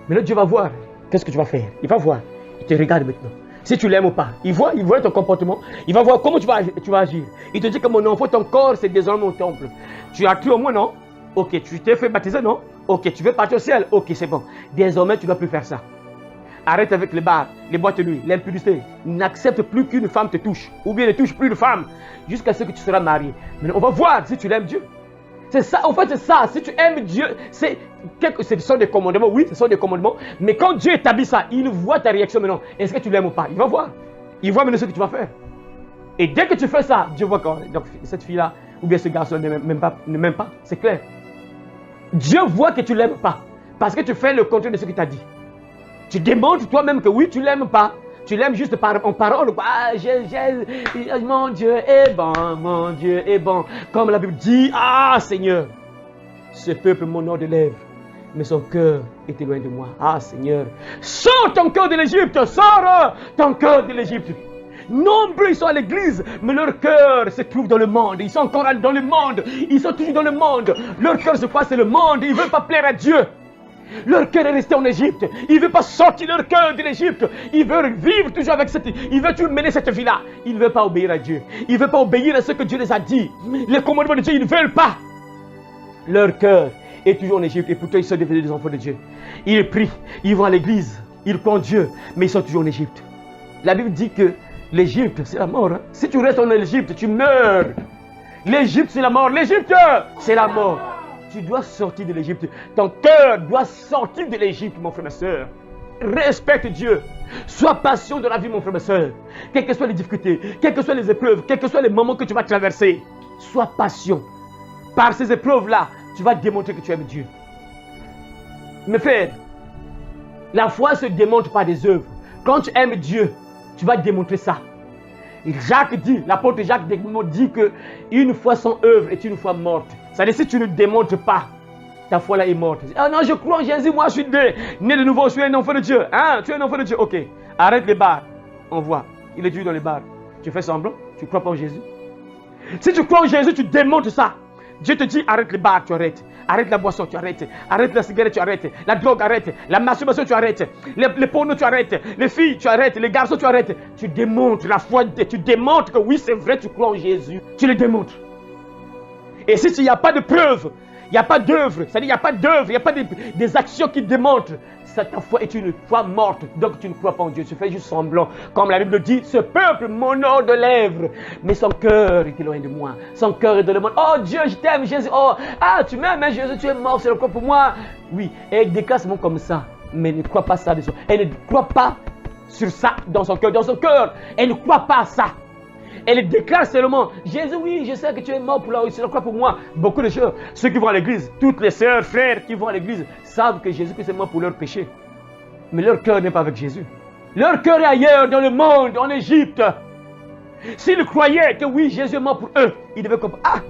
Mais là, Dieu va voir. Qu'est-ce que tu vas faire? Il va voir. Il te regarde maintenant. Si tu l'aimes ou pas. Il voit ton comportement. Il va voir comment tu vas agir. Il te dit que mon enfant, ton corps, c'est désormais mon temple. Tu as cru au moins, non? Ok, tu t'es fait baptiser, non? Ok, tu veux partir au ciel? Ok, c'est bon. Désormais, tu ne dois plus faire ça. Arrête avec les bars, les boîtes de nuit, l'impudicité. N'accepte plus qu'une femme te touche. Ou bien ne touche plus de femme. Jusqu'à ce que tu seras marié. Mais on va voir si tu l'aimes Dieu. C'est ça, en fait, c'est ça. Si tu aimes Dieu, ce sont des commandements, oui, ce sont des commandements. Mais quand Dieu établit ça, il voit ta réaction maintenant. Est-ce que tu l'aimes ou pas? Il va voir. Il voit maintenant ce que tu vas faire. Et dès que tu fais ça, Dieu voit que donc, cette fille-là, ou bien ce garçon ne m'aime pas. C'est clair. Dieu voit que tu ne l'aimes pas. Parce que tu fais le contraire de ce qu'il t'a dit. Tu démontres toi-même que oui, tu ne l'aimes pas. Tu l'aimes juste en parole. Ah, mon Dieu est bon, mon Dieu est bon. Comme la Bible dit, ah Seigneur, ce peuple m'honore de lèvres, mais son cœur est loin de moi. Ah Seigneur, sors ton cœur de l'Égypte, sors ton cœur de l'Égypte. Nombreux ils sont à l'église, mais leur cœur se trouve dans le monde. Ils sont encore dans le monde. Ils sont toujours dans le monde. Leur cœur se passe dans le monde. Ils ne veulent pas plaire à Dieu. Leur cœur est resté en Égypte. Ils ne veulent pas sortir leur cœur de l'Égypte. Ils veulent vivre toujours avec cette... Ils veulent toujours mener cette vie-là. Ils ne veulent pas obéir à Dieu. Ils ne veulent pas obéir à ce que Dieu les a dit. Les commandements de Dieu, ils ne veulent pas. Leur cœur est toujours en Égypte. Et pourtant, ils sont devenus des enfants de Dieu. Ils prient. Ils vont à l'église. Ils croient en Dieu. Mais ils sont toujours en Égypte. La Bible dit que l'Égypte, c'est la mort. Hein? Si tu restes en Égypte, tu meurs. L'Égypte, c'est la mort. L'Égypte, c'est la mort. Tu dois sortir de l'Égypte. Ton cœur doit sortir de l'Égypte, mon frère, ma soeur. Respecte Dieu. Sois patient dans la vie, mon frère, ma soeur. Quelles que soient les difficultés, quelles que soient les épreuves, quels que soient les moments que tu vas traverser, sois patient. Par ces épreuves-là, tu vas démontrer que tu aimes Dieu. Mes frères, la foi se démontre par des œuvres. Quand tu aimes Dieu, tu vas démontrer ça. Et Jacques dit, l'apôtre Jacques dit que une foi sans œuvre est une foi morte. C'est-à-dire si tu ne démontres pas, ta foi là est morte. Ah non, je crois en Jésus, moi je suis né de nouveau, je suis un enfant de Dieu. Hein? Tu es un enfant de Dieu, ok. Arrête les bars. On voit, il est toujours dans les bars. Tu fais semblant, tu ne crois pas en Jésus. Si tu crois en Jésus, tu démontres ça. Dieu te dit, arrête les bars, tu arrêtes. Arrête la boisson, tu arrêtes. Arrête la cigarette, tu arrêtes. La drogue, arrête. La masturbation, tu arrêtes. Les pornos, tu arrêtes. Les filles, tu arrêtes. Les garçons, tu arrêtes. Tu démontres la foi. Tu démontres que oui, c'est vrai, tu crois en Jésus. Tu le démontres. Et si il n'y a pas de preuve, il n'y a pas d'œuvre, c'est-à-dire il n'y a pas d'œuvre, il n'y a pas des actions qui démontrent, ta foi est une foi morte, donc tu ne crois pas en Dieu, tu fais juste semblant. Comme la Bible dit, ce peuple m'honore de lèvres, mais son cœur est éloigné de moi. Son cœur est dans le monde. Oh Dieu, je t'aime, Jésus. Oh, ah, tu m'aimes, hein, Jésus, tu es mort, c'est le quoi pour moi. Oui, et elle déclare ce mot comme ça, mais elle ne croit pas ça de son. Elle ne croit pas sur ça dans son cœur. Dans son cœur, elle ne croit pas à ça. Elle déclare seulement, Jésus, oui, je sais que tu es mort pour la c'est le quoi pour moi. Beaucoup de choses, ceux qui vont à l'église, toutes les sœurs, frères qui vont à l'église, savent que Jésus est mort pour leurs péchés. Mais leur cœur n'est pas avec Jésus. Leur cœur est ailleurs, dans le monde, en Égypte. S'ils croyaient que oui, Jésus est mort pour eux, ils devaient comprendre, ah,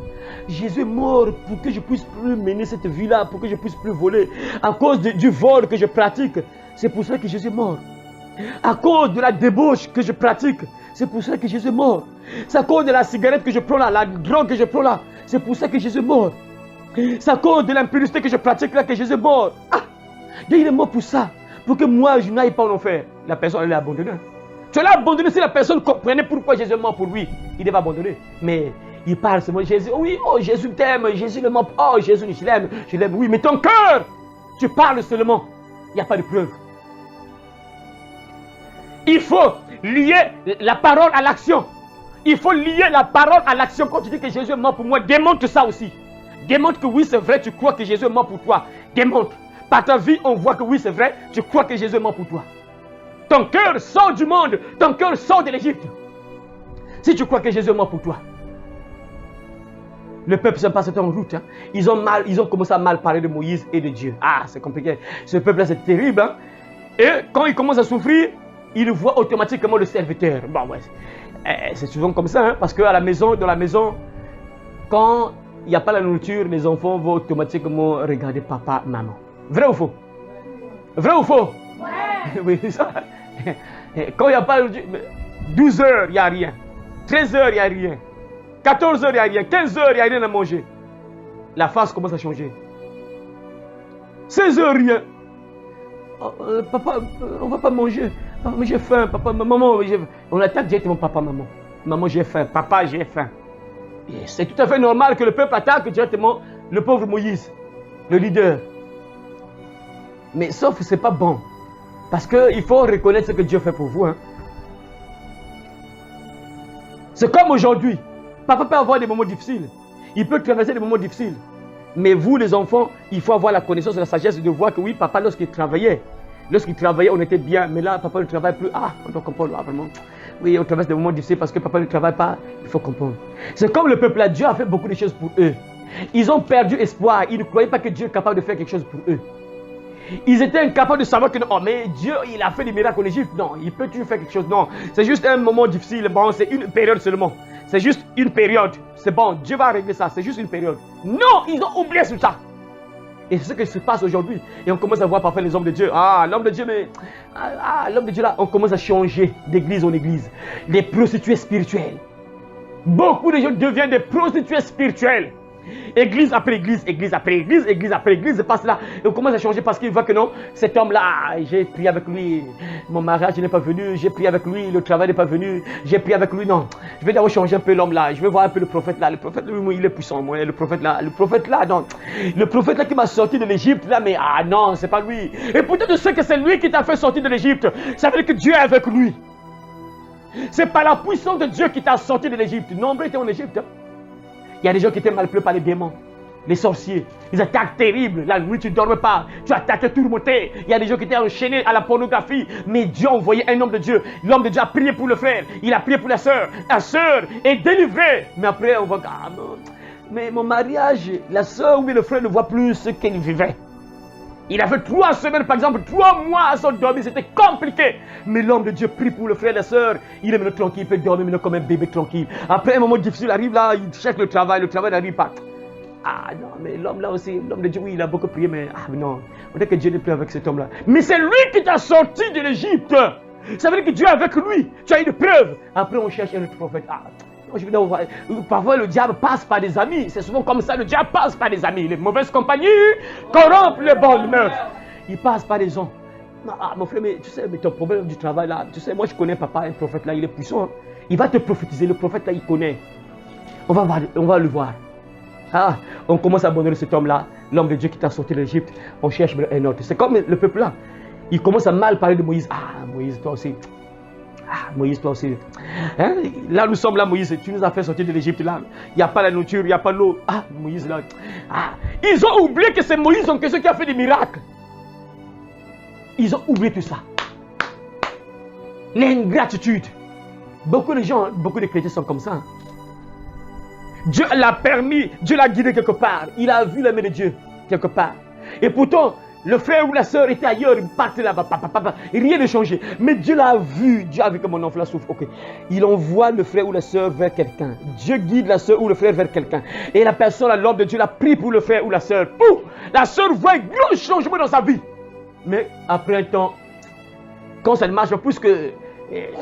Jésus est mort pour que je puisse plus mener cette vie-là, pour que je puisse plus voler. À cause du vol que je pratique, c'est pour ça que Jésus est mort. À cause de la débauche que je pratique, c'est pour ça que Jésus est mort. C'est à cause de la cigarette que je prends là, la drogue que je prends là, c'est pour ça que Jésus est mort. C'est à cause de l'impudicité que je pratique là que Jésus est mort. Ah, Dieu il est mort pour ça, pour que moi je n'aille pas en enfer. La personne elle est abandonnée. Tu l'as abandonné si la personne comprenait pourquoi Jésus est mort pour lui. Il devait abandonner. Mais il parle seulement Jésus. Oui, oh Jésus t'aime, Jésus est mort. Oh Jésus, je l'aime, je l'aime. Oui, mais ton cœur, tu parles seulement. Il n'y a pas de preuve. Il faut lier la parole à l'action. Il faut lier la parole à l'action. Quand tu dis que Jésus est mort pour moi, démontre ça aussi. Démontre que oui, c'est vrai, tu crois que Jésus est mort pour toi. Démontre. Par ta vie, on voit que oui, c'est vrai, tu crois que Jésus est mort pour toi. Ton cœur sort du monde, ton cœur sort de l'Égypte. Si tu crois que Jésus est mort pour toi. Le peuple s'est passé en route. Hein. Ils ont commencé à mal parler de Moïse et de Dieu. Ah, c'est compliqué. Ce peuple-là, c'est terrible. Hein. Et quand il commence à souffrir, il voit automatiquement le serviteur. Bon, ouais, c'est souvent comme ça, hein, parce qu'à la maison, dans la maison, quand il n'y a pas la nourriture, les enfants vont automatiquement regarder papa, maman. Vrai ou faux? Vrai ou faux? Ouais. Oui, c'est ça. Quand il n'y a pas la nourriture, 12 heures, il n'y a rien. 13 heures, il n'y a rien. 14 heures, il n'y a rien. 15 heures, il n'y a rien à manger. La face commence à changer. 16 heures, rien. Oh, papa, on ne va pas manger. Papa, j'ai faim. Papa, maman, on attaque directement papa, maman. Maman, j'ai faim. Papa, j'ai faim. C'est tout à fait normal que le peuple attaque directement le pauvre Moïse, le leader. Mais sauf que ce n'est pas bon. Parce qu'il faut reconnaître ce que Dieu fait pour vous. Hein. C'est comme aujourd'hui. Papa peut avoir des moments difficiles. Il peut traverser des moments difficiles. Mais vous, les enfants, il faut avoir la connaissance et la sagesse de voir que oui, papa, lorsqu'il travaillait, on était bien. Mais là, papa ne travaille plus. Ah, on doit comprendre. Ah, vraiment. Oui, on traverse des moments difficiles parce que papa ne travaille pas. Il faut comprendre. C'est comme le peuple là. Dieu a fait beaucoup de choses pour eux. Ils ont perdu espoir. Ils ne croyaient pas que Dieu est capable de faire quelque chose pour eux. Ils étaient incapables de savoir que non, oh, mais Dieu, il a fait des miracles en Égypte. Non, il peut-tu faire quelque chose? Non, c'est juste un moment difficile. Bon, c'est une période seulement. C'est juste une période. C'est bon, Dieu va régler ça. C'est juste une période. Non, ils ont oublié tout ça. Et c'est ce qui se passe aujourd'hui. Et on commence à voir parfois les hommes de Dieu. Ah, l'homme de Dieu, mais... Ah, l'homme de Dieu là, on commence à changer d'église en église. Les prostituées spirituelles. Beaucoup de gens deviennent des prostituées spirituelles. Église après église, église après église, église après église, c'est pas cela. Et on commence à changer parce qu'il voit que non, cet homme-là, j'ai prié avec lui, mon mariage n'est pas venu, j'ai prié avec lui, le travail n'est pas venu, j'ai prié avec lui, non. Je vais d'abord changer un peu l'homme-là, je vais voir un peu le prophète là. Le prophète, lui, il est puissant, moi, le prophète là, non. Le prophète là qui m'a sorti de l'Égypte, là, mais ah non, c'est pas lui. Et pourtant, tu sais que c'est lui qui t'a fait sortir de l'Égypte. Ça veut dire que Dieu est avec lui. C'est par la puissance de Dieu qui t'a sorti de l'Égypte. Nombreux étaient en Égypte. Hein. Il y a des gens qui étaient manipulés par les démons, les sorciers. Ils attaquent terribles. La nuit, tu ne dormais pas. Tu attaquais tout le monde. Il y a des gens qui étaient enchaînés à la pornographie. Mais Dieu a envoyé un homme de Dieu. L'homme de Dieu a prié pour le frère. Il a prié pour la sœur. La sœur est délivrée. Mais après, on voit, ah, mais mon mariage, la sœur ou le frère ne voit plus ce qu'elle vivait. Il a fait 3 semaines, par exemple, 3 mois sans dormir. C'était compliqué. Mais l'homme de Dieu prie pour le frère et la sœur. Il est maintenant tranquille, il peut dormir maintenant comme un bébé tranquille. Après un moment difficile arrive là, il cherche le travail n'arrive pas. Ah non, mais l'homme là aussi, l'homme de Dieu, oui, il a beaucoup prié, mais ah non, on dirait que Dieu n'est plus avec cet homme-là. Mais c'est lui qui t'a sorti de l'Égypte. Ça veut dire que Dieu est avec lui. Tu as une preuve. Après, on cherche un autre prophète. Ah, parfois le diable passe par des amis. C'est souvent comme ça, le diable passe par des amis. Les mauvaises compagnies corrompent les bonnes mœurs. Il passe par des gens. Ah, mon frère, mais tu sais, mais ton problème du travail là, tu sais, moi je connais papa, un prophète là, il est puissant. Il va te prophétiser, le prophète là, il connaît. On va le voir. Ah, on commence à abandonner cet homme-là, l'homme de Dieu qui t'a sorti de l'Égypte. On cherche un autre. C'est comme le peuple là. Il commence à mal parler de Moïse. Ah, Moïse, toi aussi. Ah, Moïse, toi aussi. Hein? Là, nous sommes là, Moïse. Tu nous as fait sortir de l'Égypte là. Il n'y a pas la nourriture, il n'y a pas l'eau. Ah, Moïse là. Ah, ils ont oublié que c'est Moïse en question qui a fait des miracles. Ils ont oublié tout ça. L'ingratitude. Beaucoup de gens, beaucoup de chrétiens sont comme ça. Dieu l'a permis, Dieu l'a guidé quelque part. Il a vu la main de Dieu quelque part. Et pourtant, le frère ou la sœur était ailleurs, il partait là-bas, rien n'a changé. Mais Dieu l'a vu, Dieu a vu que mon enfant souffre. Ok, il envoie le frère ou la sœur vers quelqu'un. Dieu guide la sœur ou le frère vers quelqu'un. Et la personne, l'homme de Dieu, l'a pris pour le frère ou la sœur. La sœur voit un grand changement dans sa vie. Mais après un temps, quand ça ne marche pas, puisque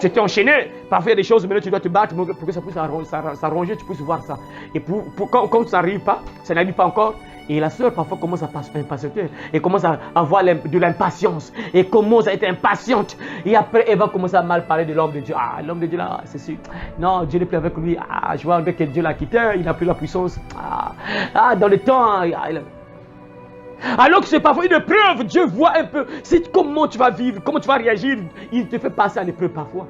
tu t'es enchaîné, parfois il y a des choses, maintenant tu dois te battre pour que ça puisse s'arranger, tu puisses voir ça. Et quand ça n'arrive pas, ça n'arrive pas encore, et la sœur parfois commence à impatienter, et commence à avoir de l'impatience, et commence à être impatiente, et après elle va commencer à mal parler de l'homme de Dieu. Ah, l'homme de Dieu là, c'est sûr, non, Dieu n'est plus avec lui, ah, je vois que Dieu l'a quitté, il n'a plus la puissance, dans le temps, alors que c'est parfois une épreuve, Dieu voit un peu comment tu vas vivre, comment tu vas réagir. Il te fait passer à l'épreuve parfois.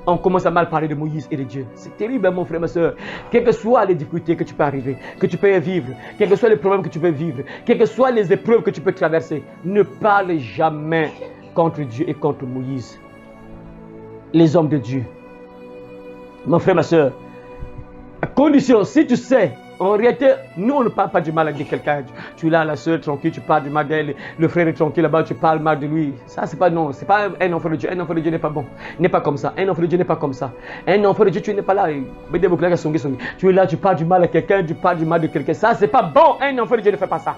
On commence à mal parler de Moïse et de Dieu. C'est terrible, mon frère, ma soeur. Quelles que soient les difficultés que tu peux arriver, que tu peux vivre, quels que soient les problèmes que tu peux vivre, quelles que soient les épreuves que tu peux traverser, ne parle jamais contre Dieu et contre Moïse. Les hommes de Dieu. Mon frère, ma soeur, à condition, si tu sais, en réalité, nous on ne parle pas du mal de quelqu'un. Tu es là, la soeur tranquille, tu parles du mal d'elle, le frère est tranquille là-bas, tu parles mal de lui. Ça, c'est pas non, c'est pas un enfant de Dieu. Un enfant de Dieu n'est pas bon, n'est pas comme ça. Un enfant de Dieu n'est pas comme ça. Un enfant de Dieu, tu n'es pas là. Tu es là, tu parles du mal à quelqu'un, tu parles du mal de quelqu'un. Ça, c'est pas bon. Un enfant de Dieu ne fait pas ça.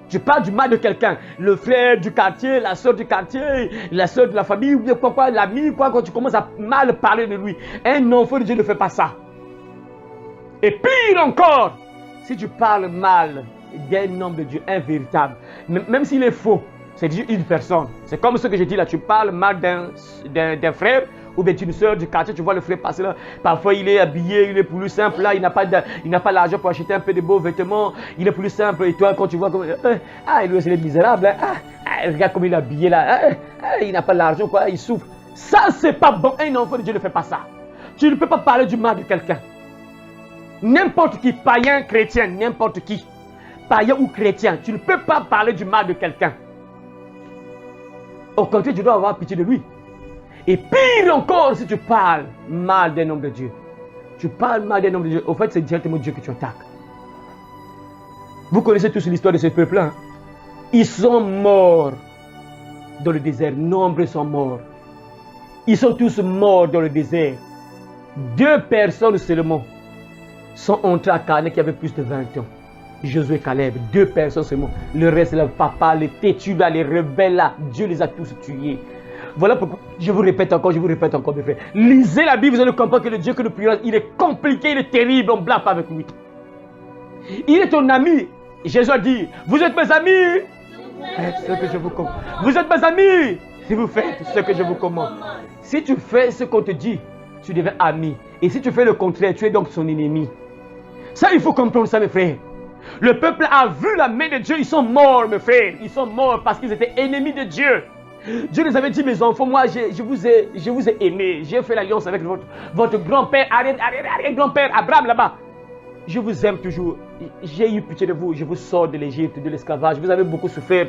Tu parles du mal de quelqu'un, le frère du quartier, la soeur du quartier, la soeur de la famille, ou bien quoi, l'ami, quand tu commences à mal parler de lui. Un enfant de Dieu ne fait pas ça. Et pire encore, si tu parles mal d'un homme de Dieu, un véritable, même s'il est faux, c'est juste une personne. C'est comme ce que je dis là, tu parles mal d'un frère ou bien d'une soeur du quartier, tu vois le frère passer là, parfois il est habillé, il est plus simple là, il n'a pas l'argent pour acheter un peu de beaux vêtements, il est plus simple et toi quand tu vois comme, lui il est misérable, regarde comme il est habillé là, il n'a pas l'argent quoi, il souffre. Ça c'est pas bon, un enfant de Dieu ne fait pas ça. Tu ne peux pas parler du mal de quelqu'un. N'importe qui, païen, chrétien, n'importe qui, païen ou chrétien, tu ne peux pas parler du mal de quelqu'un. Au contraire, tu dois avoir pitié de lui. Et pire encore, si tu parles mal d'un homme de Dieu. Tu parles mal d'un homme de Dieu, au fait, c'est directement Dieu que tu attaques. Vous connaissez tous l'histoire de ce peuple-là. Hein? Ils sont morts dans le désert. Nombreux sont morts. Ils sont tous morts dans le désert. 2 personnes seulement sont entrés à Canaan qui avaient plus de 20 ans. Josué et Caleb, 2 personnes seulement. Le reste, le papa, les têtus là, les rebelles là, Dieu les a tous tués. Voilà pourquoi je vous répète encore, mes frères. Lisez la Bible, vous allez comprendre que le Dieu que nous prions, il est compliqué, il est terrible, on ne blague pas avec lui. Il est ton ami. Jésus a dit, vous êtes mes amis. Faites ce que je vous commande. Vous êtes mes amis si vous faites ce que je vous commande. Si tu fais ce qu'on te dit, tu deviens ami. Et si tu fais le contraire, tu es donc son ennemi. Ça, il faut comprendre ça, mes frères. Le peuple a vu la main de Dieu, ils sont morts, mes frères. Ils sont morts parce qu'ils étaient ennemis de Dieu. Dieu les avait dit, mes enfants, moi, je vous ai aimés. J'ai fait l'alliance avec votre grand-père, arrière-grand-père, Abraham, là-bas. Je vous aime toujours. J'ai eu pitié de vous. Je vous sors de l'Égypte, de l'esclavage. Vous avez beaucoup souffert.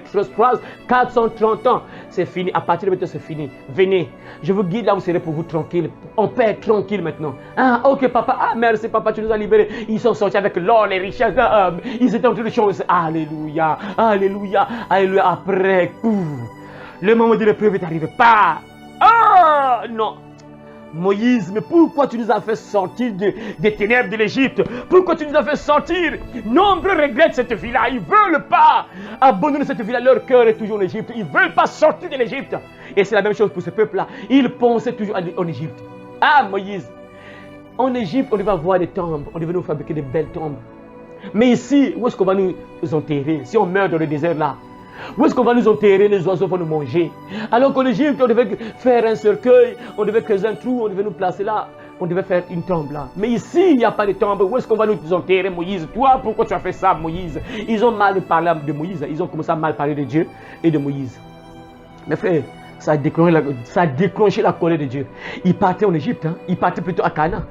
430 ans. C'est fini. À partir de maintenant, c'est fini. Venez. Je vous guide là où vous serez pour vous tranquille. On peut être tranquille maintenant. Ah, ok, papa. Ah, merci, papa. Tu nous as libérés. Ils sont sortis avec l'or, les richesses. Ils étaient en train de chanter. Alléluia. Alléluia. Alléluia. Après, le moment de l'épreuve est arrivé. Pas. Ah, non. Moïse, mais pourquoi tu nous as fait sortir des ténèbres de l'Égypte? Pourquoi tu nous as fait sortir? Nombreux regrettent cette vie-là. Ils ne veulent pas abandonner cette vie-là. Leur cœur est toujours en Égypte. Ils ne veulent pas sortir de l'Égypte. Et c'est la même chose pour ce peuple-là. Ils pensaient toujours en Égypte. Ah, Moïse, en Égypte, on devait avoir des tombes. On devait nous fabriquer de belles tombes. Mais ici, où est-ce qu'on va nous enterrer? Si on meurt dans le désert là, où est-ce qu'on va nous enterrer? Les oiseaux vont nous manger. Alors qu'en Égypte, on devait faire un cercueil, on devait creuser un trou, on devait nous placer là. on devait faire une tombe là. Mais ici, il n'y a pas de tombe. Où est-ce qu'on va nous enterrer, Moïse? Toi, pourquoi tu as fait ça, Moïse? Ils ont mal parlé de Moïse. Ils ont commencé à mal parler de Dieu et de Moïse. Mes frères, ça a déclenché la colère de Dieu. Ils partaient en Égypte, hein. Ils partaient plutôt à Canaan.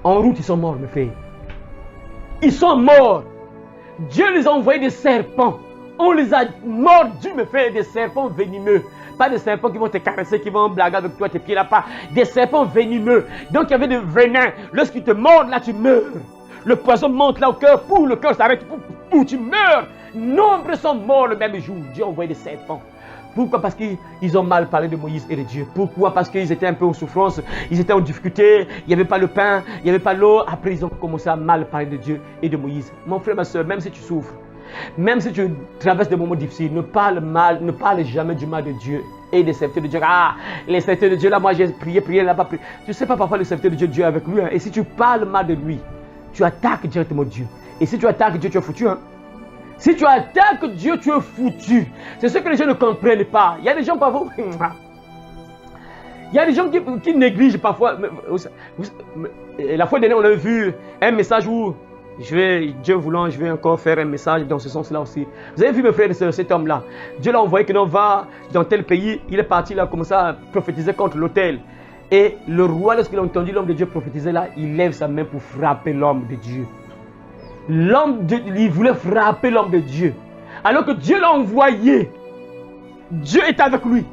En route, ils sont morts, mes frères. Ils sont morts. Dieu les a envoyés des serpents. On les a mordus, mes frères, des serpents venimeux. Pas des serpents qui vont te caresser, qui vont blaguer avec toi, tes pieds là, pas. Des serpents venimeux. Donc il y avait des venins. Lorsqu'ils te mordent, là, tu meurs. Le poison monte là au cœur, pour le cœur s'arrête, pour tu meurs. Nombreux sont morts le même jour. Dieu a envoyé des serpents. Pourquoi? Parce qu'ils ont mal parlé de Moïse et de Dieu. Pourquoi? Parce qu'ils étaient un peu en souffrance, ils étaient en difficulté, il n'y avait pas le pain, il n'y avait pas l'eau. Après, ils ont commencé à mal parler de Dieu et de Moïse. Mon frère, ma soeur, même si tu souffres, même si tu traverses des moments difficiles, ne parle jamais du mal de Dieu et des serviteurs de Dieu. Ah, les serviteurs de Dieu, là, moi j'ai prié, là-bas. Tu ne sais pas, parfois le serviteur de Dieu, Dieu est avec lui. Hein. Et si tu parles mal de lui, tu attaques directement Dieu. Et si tu attaques Dieu, tu es foutu. Hein. Si tu attaques Dieu, tu es foutu. C'est ce que les gens ne comprennent pas. Il y a des gens parfois... Il y a des gens qui négligent parfois. La fois dernière, on a vu un message où, Dieu voulant, je vais encore faire un message dans ce sens-là aussi. Vous avez vu, mes frères et sœurs, cet homme-là. Dieu l'a envoyé que l'on va dans tel pays. Il est parti, il a commencé à prophétiser contre l'autel. Et le roi, lorsqu'il a entendu l'homme de Dieu prophétiser là, il lève sa main pour frapper l'homme de Dieu. Il voulait frapper l'homme de Dieu. Alors que Dieu l'a envoyé. Dieu est avec lui.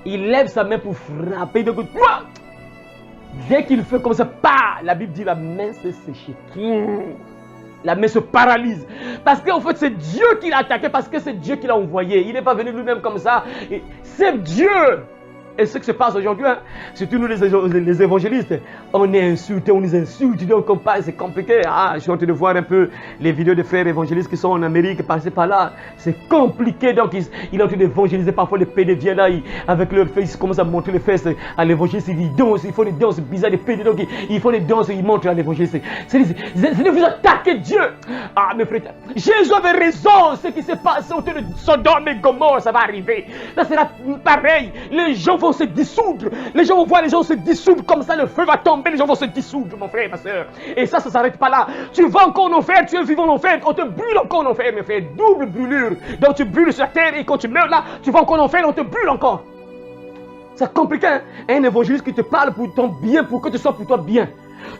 Il lève sa main pour frapper. Donc, dès qu'il fait comme ça, la Bible dit la main s'est séchée. La main se paralyse. Parce qu'en fait, c'est Dieu qui l'a attaqué. Parce que c'est Dieu qui l'a envoyé. Il n'est pas venu lui-même comme ça. C'est Dieu. Et ce qui se passe aujourd'hui, hein, surtout nous les évangélistes, on est insultés, on nous insulte, donc on parle, c'est compliqué. Ah, je suis en train de voir un peu les vidéos de frères évangélistes qui sont en Amérique, passés par là. C'est compliqué, donc il est en train d'évangéliser. Parfois les PD viennent là, avec leurs fesses, ils commencent à montrer les fesses à l'évangéliste, ils dansent, ils font des danses bizarres, des PD, donc ils font des danses, ils montrent à l'évangéliste. C'est de vous attaquer Dieu. Ah, mes frères, Jésus avait raison, ce qui s'est passé autour de Sodome et Gomorrhe, ça va arriver. Là, c'est pareil, les gens vont se dissoudre. Les gens vont voir les gens se dissoudre comme ça, le feu va tomber, les gens vont se dissoudre, mon frère, ma soeur. Et ça s'arrête pas là. Tu vas encore en enfer, tu es vivant en enfer, on te brûle encore en enfer, mes frères. Double brûlure. Donc tu brûles sur la terre et quand tu meurs là, tu vas encore en enfer, on te brûle encore. C'est compliqué, hein? Un évangéliste qui te parle pour ton bien, pour que tu sois pour toi bien.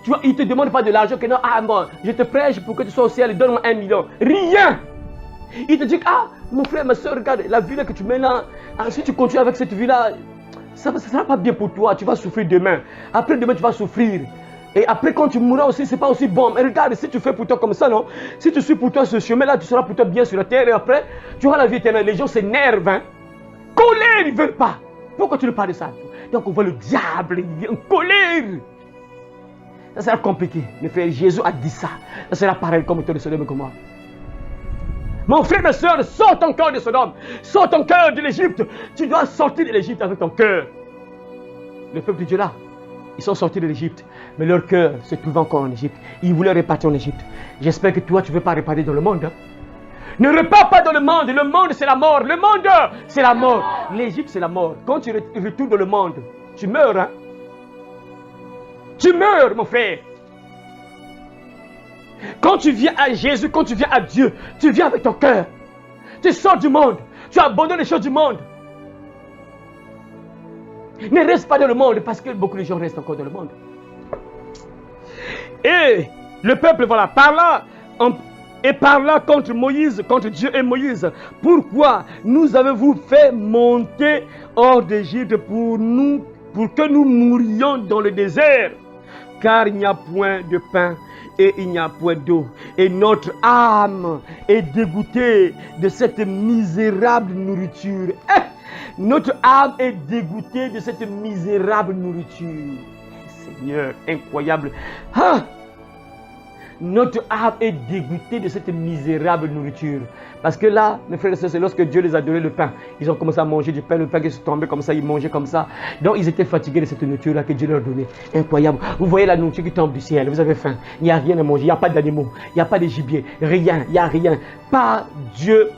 Tu vois, il ne te demande pas de l'argent, que non, ah bon, je te prêche pour que tu sois au ciel, donne-moi 1 million. Rien. Il te dit, ah, mon frère, ma soeur, regarde, la vie là que tu mets là, si tu continues avec cette vie là, ça ne sera pas bien pour toi, tu vas souffrir demain. Après demain, tu vas souffrir. Et après, quand tu mourras aussi, ce n'est pas aussi bon. Mais regarde, si tu fais pour toi comme ça, non? Si tu suis pour toi ce chemin-là, tu seras pour toi bien sur la terre. Et après, tu auras la vie éternelle. Les gens s'énervent. Hein? Colère, ils ne veulent pas. Pourquoi tu ne parles de ça? Donc, on voit le diable, il est en colère. Ça sera compliqué. Mais frère, Jésus a dit ça. Ça sera pareil comme autour de Sodome et Gomorrhe. Mon frère, ma soeur, sors ton cœur de Sodome. Sors ton cœur de l'Égypte. Tu dois sortir de l'Égypte avec ton cœur. Le peuple de Dieu là, ils sont sortis de l'Égypte. Mais leur cœur se trouve encore en Égypte. Ils voulaient repartir en Égypte. J'espère que toi, tu ne veux pas repartir dans le monde. Hein? Ne repars pas dans le monde. Le monde, c'est la mort. Le monde, c'est la mort. L'Égypte, c'est la mort. Quand tu retournes dans le monde, tu meurs. Hein? Tu meurs, mon frère. Quand tu viens à Jésus, quand tu viens à Dieu, tu viens avec ton cœur. Tu sors du monde. Tu abandonnes les choses du monde. Ne reste pas dans le monde parce que beaucoup de gens restent encore dans le monde. Et le peuple, voilà, parla contre Moïse, contre Dieu et Moïse. Pourquoi nous avez-vous fait monter hors d'Égypte pour que nous mourions dans le désert? Car il n'y a point de pain et il n'y a point d'eau. Et notre âme est dégoûtée de cette misérable nourriture. Notre âme est dégoûtée de cette misérable nourriture. Seigneur, incroyable. Ah! Notre âme est dégoûtée de cette misérable nourriture. Parce que là, mes frères et sœurs, c'est lorsque Dieu les a donné le pain. Ils ont commencé à manger du pain, le pain qui se tombait comme ça, ils mangeaient comme ça. Donc ils étaient fatigués de cette nourriture-là que Dieu leur donnait. Incroyable. Vous voyez la nourriture qui tombe du ciel, vous avez faim. Il n'y a rien à manger, il n'y a pas d'animaux, il n'y a pas de gibier, rien, il n'y a rien. Pas Dieu.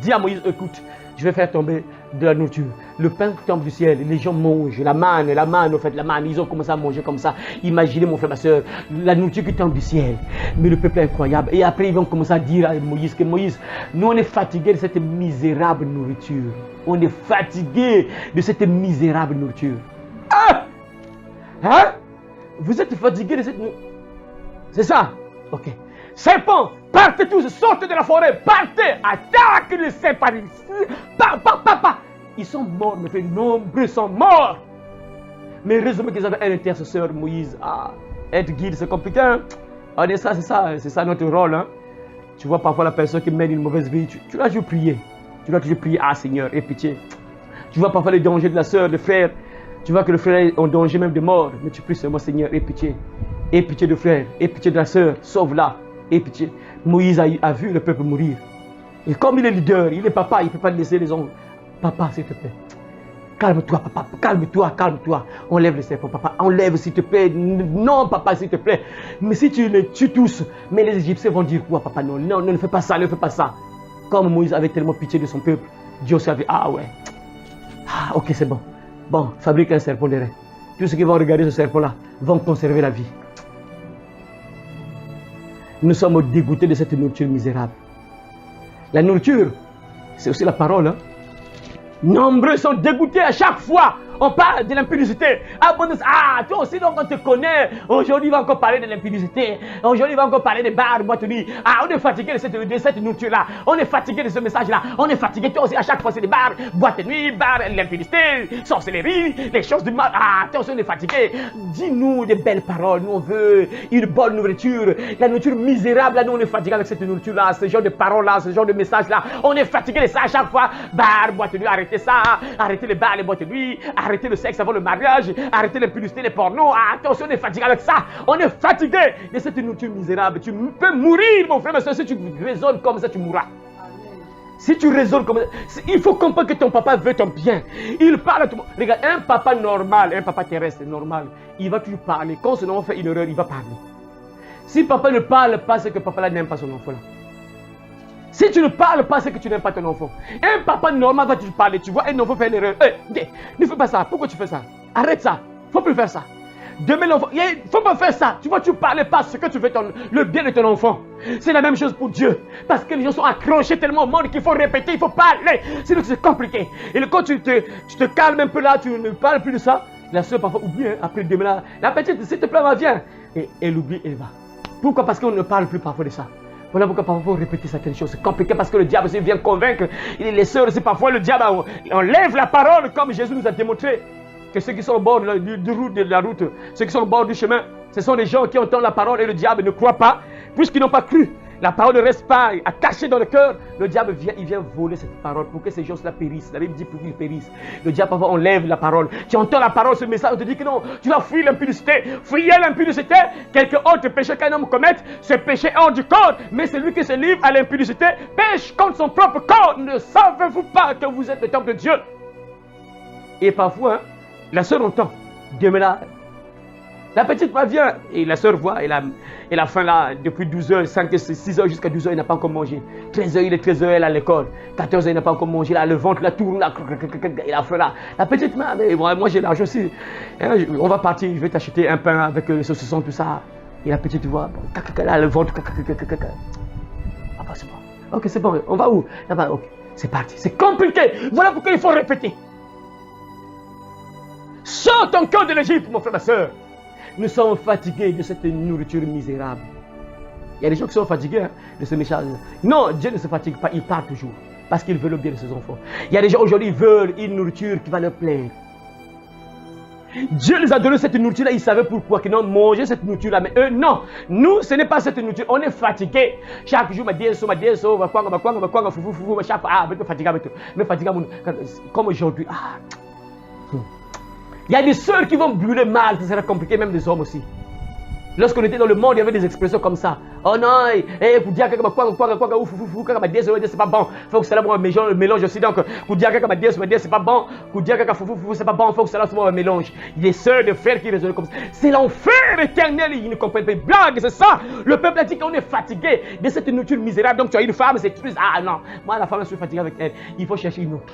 dit à Moïse, écoute, je vais faire tomber de la nourriture. Le pain tombe du ciel, les gens mangent, la manne, en fait, la manne, ils ont commencé à manger comme ça. Imaginez mon frère, ma soeur, la nourriture qui tombe du ciel. Mais le peuple est incroyable. Et après, ils vont commencer à dire à Moïse que Moïse, nous on est fatigués de cette misérable nourriture. On est fatigués de cette misérable nourriture. Ah! Hein? Vous êtes fatigués de cette nourriture? C'est ça? Ok. Serpents, partez tous, sortez de la forêt, partez, attaquez les serpents. Ils sont morts, mes frères, nombreux sont morts. Mais heureusement qu'ils avaient un intercesseur, Moïse. Ah, être guide, c'est compliqué. Hein? Ah, c'est ça notre rôle. Hein? Tu vois parfois la personne qui mène une mauvaise vie, tu dois toujours prier. Tu dois toujours prier, ah Seigneur, aie pitié. Tu vois parfois les dangers de la soeur, le frère. Tu vois que le frère est en danger même de mort. Mais tu pries seulement, Seigneur, aie pitié. Aie pitié du frère, aie pitié de la soeur, sauve-la. Et pitié. Moïse a vu le peuple mourir. Et comme il est leader, il est papa, il ne peut pas laisser les hommes. Papa, s'il te plaît. Calme-toi, papa. Calme-toi. Enlève les serpents, papa. Enlève, s'il te plaît. Non, papa, s'il te plaît. Mais si tu les tues tous, mais les Égyptiens vont dire quoi, papa? Non, ne fais pas ça, ne fais pas ça. Comme Moïse avait tellement pitié de son peuple, Dieu aussi avait, ah ouais. Ah, ok, c'est bon. Bon, fabrique un serpent de rein. Tous ceux qui vont regarder ce serpent-là vont conserver la vie. Nous sommes dégoûtés de cette nourriture misérable. La nourriture, c'est aussi la parole. Hein? Nombreux sont dégoûtés à chaque fois. On parle de l'impudicité. Ah, toi aussi, donc on te connaît. Aujourd'hui, on va encore parler de l'impudicité. Aujourd'hui, on va encore parler des bars, boîte de nuit. Ah, on est fatigué de cette nourriture-là. On est fatigué de ce message-là. On est fatigué, toi aussi, à chaque fois, c'est des bars, boîte de nuit, bars, l'impudicité, sorcellerie, les choses du mal. Ah, toi aussi, on est fatigué. Dis-nous des belles paroles. Nous, on veut une bonne nourriture. La nourriture misérable, là, nous, on est fatigué avec cette nourriture-là, ce genre de paroles-là, ce genre de messages-là. On est fatigué de ça à chaque fois. Bars, boîte de nuit, arrêtez ça. Arrêtez les bars, les boîtes de nuit. Arrêtez le sexe avant le mariage, arrêtez l'impudicité, les pornos. Attention, on est fatigué avec ça. On est fatigué de cette nourriture misérable. Tu peux mourir, mon frère, mais si tu raisonnes comme ça, tu mourras. Si tu raisonnes comme ça, il faut comprendre que ton papa veut ton bien. Il parle à tout le monde. Regarde, un papa normal, un papa terrestre normal, il va toujours parler. Quand son enfant fait une erreur, il va parler. Si papa ne parle pas, c'est que papa là n'aime pas son enfant là. Si tu ne parles pas, c'est que tu n'aimes pas ton enfant. Un papa normal va te parler. Tu vois un enfant faire une erreur. Ne fais pas ça. Pourquoi tu fais ça? Arrête ça. Il ne faut plus faire ça. Demain, l'enfant, il ne faut pas faire ça. Tu vois, tu ne parles pas ce que tu veux, le bien de ton enfant. C'est la même chose pour Dieu. Parce que les gens sont accrochés tellement au monde qu'il faut répéter, il faut parler. Sinon, c'est compliqué. Et quand tu te calmes un peu là, tu ne parles plus de ça. La soeur parfois oublie. Hein, après demain, là, la petite, s'il te plaît, viens. Et elle oublie, elle va. Pourquoi? Parce qu'on ne parle plus parfois de ça. Voilà pourquoi parfois il faut répéter certaines choses. C'est compliqué parce que le diable aussi vient convaincre. Les sœurs aussi, parfois le diable enlève la parole comme Jésus nous a démontré. Que ceux qui sont au bord de la route, ceux qui sont au bord du chemin, ce sont des gens qui entendent la parole et le diable ne croit pas. Puisqu'ils n'ont pas cru, la parole ne reste pas attachée dans le cœur. Le diable vient voler cette parole pour que ces gens-là périssent. La Bible dit pour qu'ils périssent. Le diable parfois enlève la parole. Tu entends la parole, ce message, on te dit que non, tu vas fuir l'impudicité. Fuir l'impudicité, quelque autre péché qu'un homme commette, c'est péché hors du corps. Mais celui qui se livre à l'impudicité pêche contre son propre corps. Ne savez-vous pas que vous êtes le temple de Dieu? Et parfois, la sœur entend. Demain là, la petite vient et la sœur voit, elle a faim là depuis 12 heures, 5, 6 heures jusqu'à 12 heures, elle n'a pas encore mangé. 13 heures, il est 13 heures, elle est à l'école. 14 heures, elle n'a pas encore mangé, là, le ventre, la tourne, là, elle a faim là. La petite, mais moi j'ai l'argent aussi. On va partir, je vais t'acheter un pain avec le saucisson, tout ça. Et la petite voit, là, le ventre, ah bah c'est bon. Ok, c'est bon, on va où? Là-bas, ok, c'est parti. C'est compliqué. Voilà pourquoi il faut répéter. Sors ton cœur de l'Égypte, mon frère, ma soeur. Nous sommes fatigués de cette nourriture misérable. Il y a des gens qui sont fatigués de ce message. Non, Dieu ne se fatigue pas, il parle toujours. Parce qu'il veut le bien de ses enfants. Il y a des gens aujourd'hui qui veulent une nourriture qui va leur plaire. Dieu les a donné cette nourriture-là, ils savaient pourquoi qu'ils n'ont mangé cette nourriture-là. Mais eux, non. Nous, ce n'est pas cette nourriture. On est fatigués. chaque jour, comme aujourd'hui. Il y a des sœurs qui vont brûler mal, ça sera compliqué, même des hommes aussi. Lorsqu'on était dans le monde, il y avait des expressions comme ça. Oh non, vous dites que c'est pas bon. Faut que cela mélange aussi. Donc, vous dites que c'est pas bon. Vous dites que c'est pas bon. Faut que cela soit mélange. Il y a des sœurs de frères qui raisonnent comme ça. C'est l'enfer éternel. Ils ne comprennent pas. Blague, c'est ça. Le peuple a dit qu'on est fatigué de cette nourriture misérable. Donc, tu as une femme, c'est triste. Ah non, moi la femme, je suis fatigué avec elle. Il faut chercher une autre.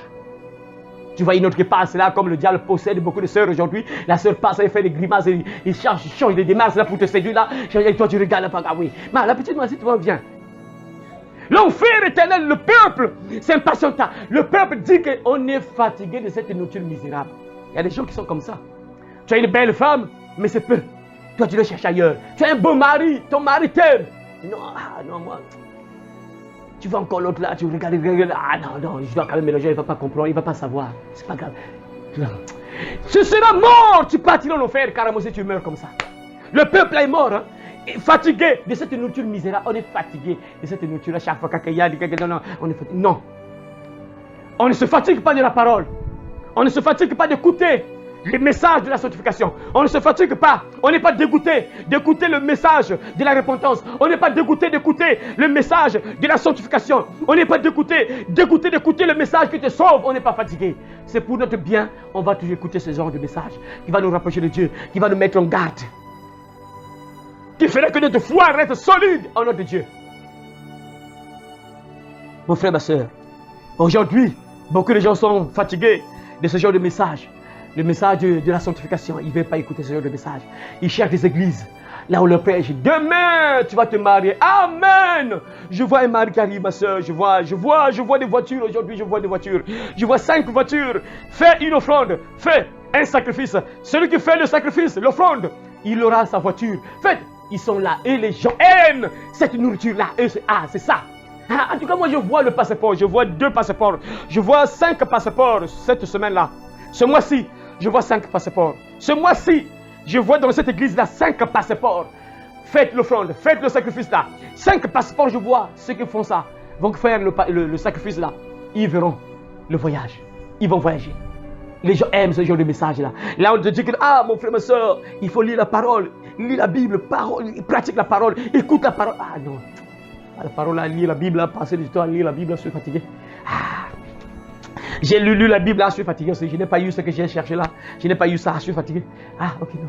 Tu vois une autre qui passe là, comme le diable possède beaucoup de sœurs aujourd'hui. La sœur passe, elle fait des grimaces, il change de démarche là pour te séduire là. Et toi tu regardes là, ah oui. Mais la petite si tu vois, viens. L'enfer éternel, le peuple s'impatiente. Le peuple dit qu'on est fatigué de cette nourriture misérable. Il y a des gens qui sont comme ça. Tu as une belle femme, mais c'est peu. Toi tu le cherches ailleurs. Tu as un beau mari, ton mari t'aime. Non, non, moi. Tu vois encore l'autre là, tu regardes, ah non, je dois quand même mélanger, il ne va pas comprendre, il ne va pas savoir. C'est pas grave. Tu seras mort, tu partiras en enfer, carrément si tu meurs comme ça. Le peuple est mort, hein, fatigué de cette nourriture misérable. On est fatigué de cette nourriture à chaque fois qu'il y a non, on est fatigué. Non. On ne se fatigue pas de la parole. On ne se fatigue pas d'écouter les messages de la sanctification. On ne se fatigue pas. On n'est pas dégoûté d'écouter le message de la repentance. On n'est pas dégoûté d'écouter le message de la sanctification. On n'est pas dégoûté d'écouter le message qui te sauve. On n'est pas fatigué. C'est pour notre bien. On va toujours écouter ce genre de message qui va nous rapprocher de Dieu, qui va nous mettre en garde, qui ferait que notre foi reste solide en notre Dieu. Mon frère, ma soeur, aujourd'hui, beaucoup de gens sont fatigués de ce genre de message. Le message de la sanctification, ils ne veulent pas écouter ce genre de message. Ils cherchent des églises, là où leur père dit, demain, tu vas te marier. Amen. Je vois un mari qui arrive, ma soeur. Je vois des voitures aujourd'hui, je vois des voitures. Je vois 5 voitures. Fais une offrande, fais un sacrifice. Celui qui fait le sacrifice, l'offrande, il aura sa voiture. Faites, ils sont là et les gens aiment cette nourriture-là. C'est ça. En tout cas, moi, je vois le passeport. Je vois 2 passeports. Je vois 5 passeports cette semaine-là. Ce mois-ci, je vois 5 passeports. Ce mois-ci, je vois dans cette église-là 5 passeports. Faites l'offrande, faites le sacrifice-là. 5 passeports, je vois ceux qui font ça. Vont faire le sacrifice-là. Ils verront le voyage. Ils vont voyager. Les gens aiment ce genre de message-là. Là, on te dit que, mon frère, ma soeur, il faut lire la parole. Lis la Bible, pratique la parole, écoute la parole. Ah non. La parole, là, lire la Bible, passer du temps à lire la Bible, je suis fatigué. J'ai lu la Bible, là, je suis fatigué aussi. Je n'ai pas eu ce que j'ai cherché là. Je n'ai pas eu ça, je suis fatigué. Ok, non.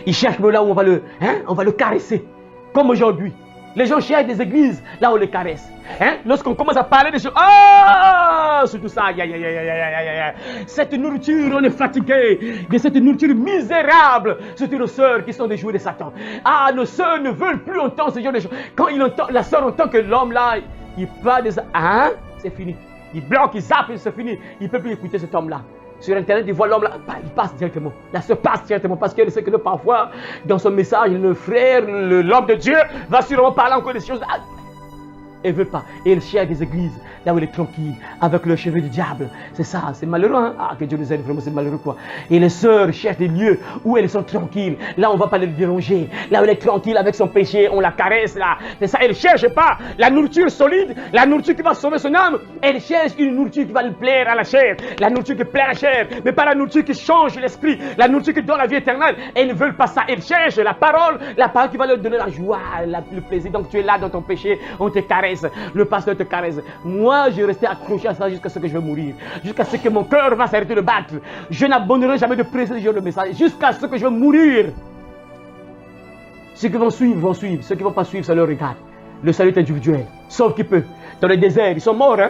Ils cherchent là où on va le caresser. Comme aujourd'hui. Les gens cherchent des églises, là où on les caresse. Lorsqu'on commence à parler des choses, c'est tout ça. Cette nourriture, on est fatigué de cette nourriture misérable. C'est nos sœurs qui sont des jouets de Satan. Nos sœurs ne veulent plus entendre ce genre de choses. Quand la sœur entend que l'homme là, il parle de ça, c'est fini. Il bloque, il zappe, c'est fini. Il ne peut plus écouter cet homme-là. Sur Internet, il voit l'homme là, il passe directement. La sœur passe directement parce qu'elle sait que parfois, dans son message, le frère, l'homme de Dieu, va sûrement parler encore des choses. Elle ne veut pas. Et elle cherche des églises, là où elle est tranquille, avec le cheveu du diable. C'est ça, c'est malheureux, hein? Que Dieu nous aide, vraiment, c'est malheureux, quoi. Et les sœurs cherchent des lieux où elles sont tranquilles. Là, on ne va pas les déranger. Là où elle est tranquille avec son péché, on la caresse, là. C'est ça, elle ne cherche pas la nourriture solide, la nourriture qui va sauver son âme. Elle cherche une nourriture qui va lui plaire à la chair. La nourriture qui plaît à la chair, mais pas la nourriture qui change l'esprit. La nourriture qui donne la vie éternelle. Elles ne veulent pas ça. Elles cherchent la parole qui va leur donner la joie, le plaisir. Donc, tu es là dans ton péché, on te caresse. Le pasteur te caresse. Moi, je restais accroché à ça jusqu'à ce que je vais mourir. Jusqu'à ce que mon cœur va s'arrêter de battre. Je n'abandonnerai jamais de prêcher ce genre de message. Jusqu'à ce que je vais mourir. Ceux qui vont suivre, vont suivre. Ceux qui ne vont pas suivre, ça leur regarde. Le salut est individuel. Sauf qui peut. Dans le désert, ils sont morts.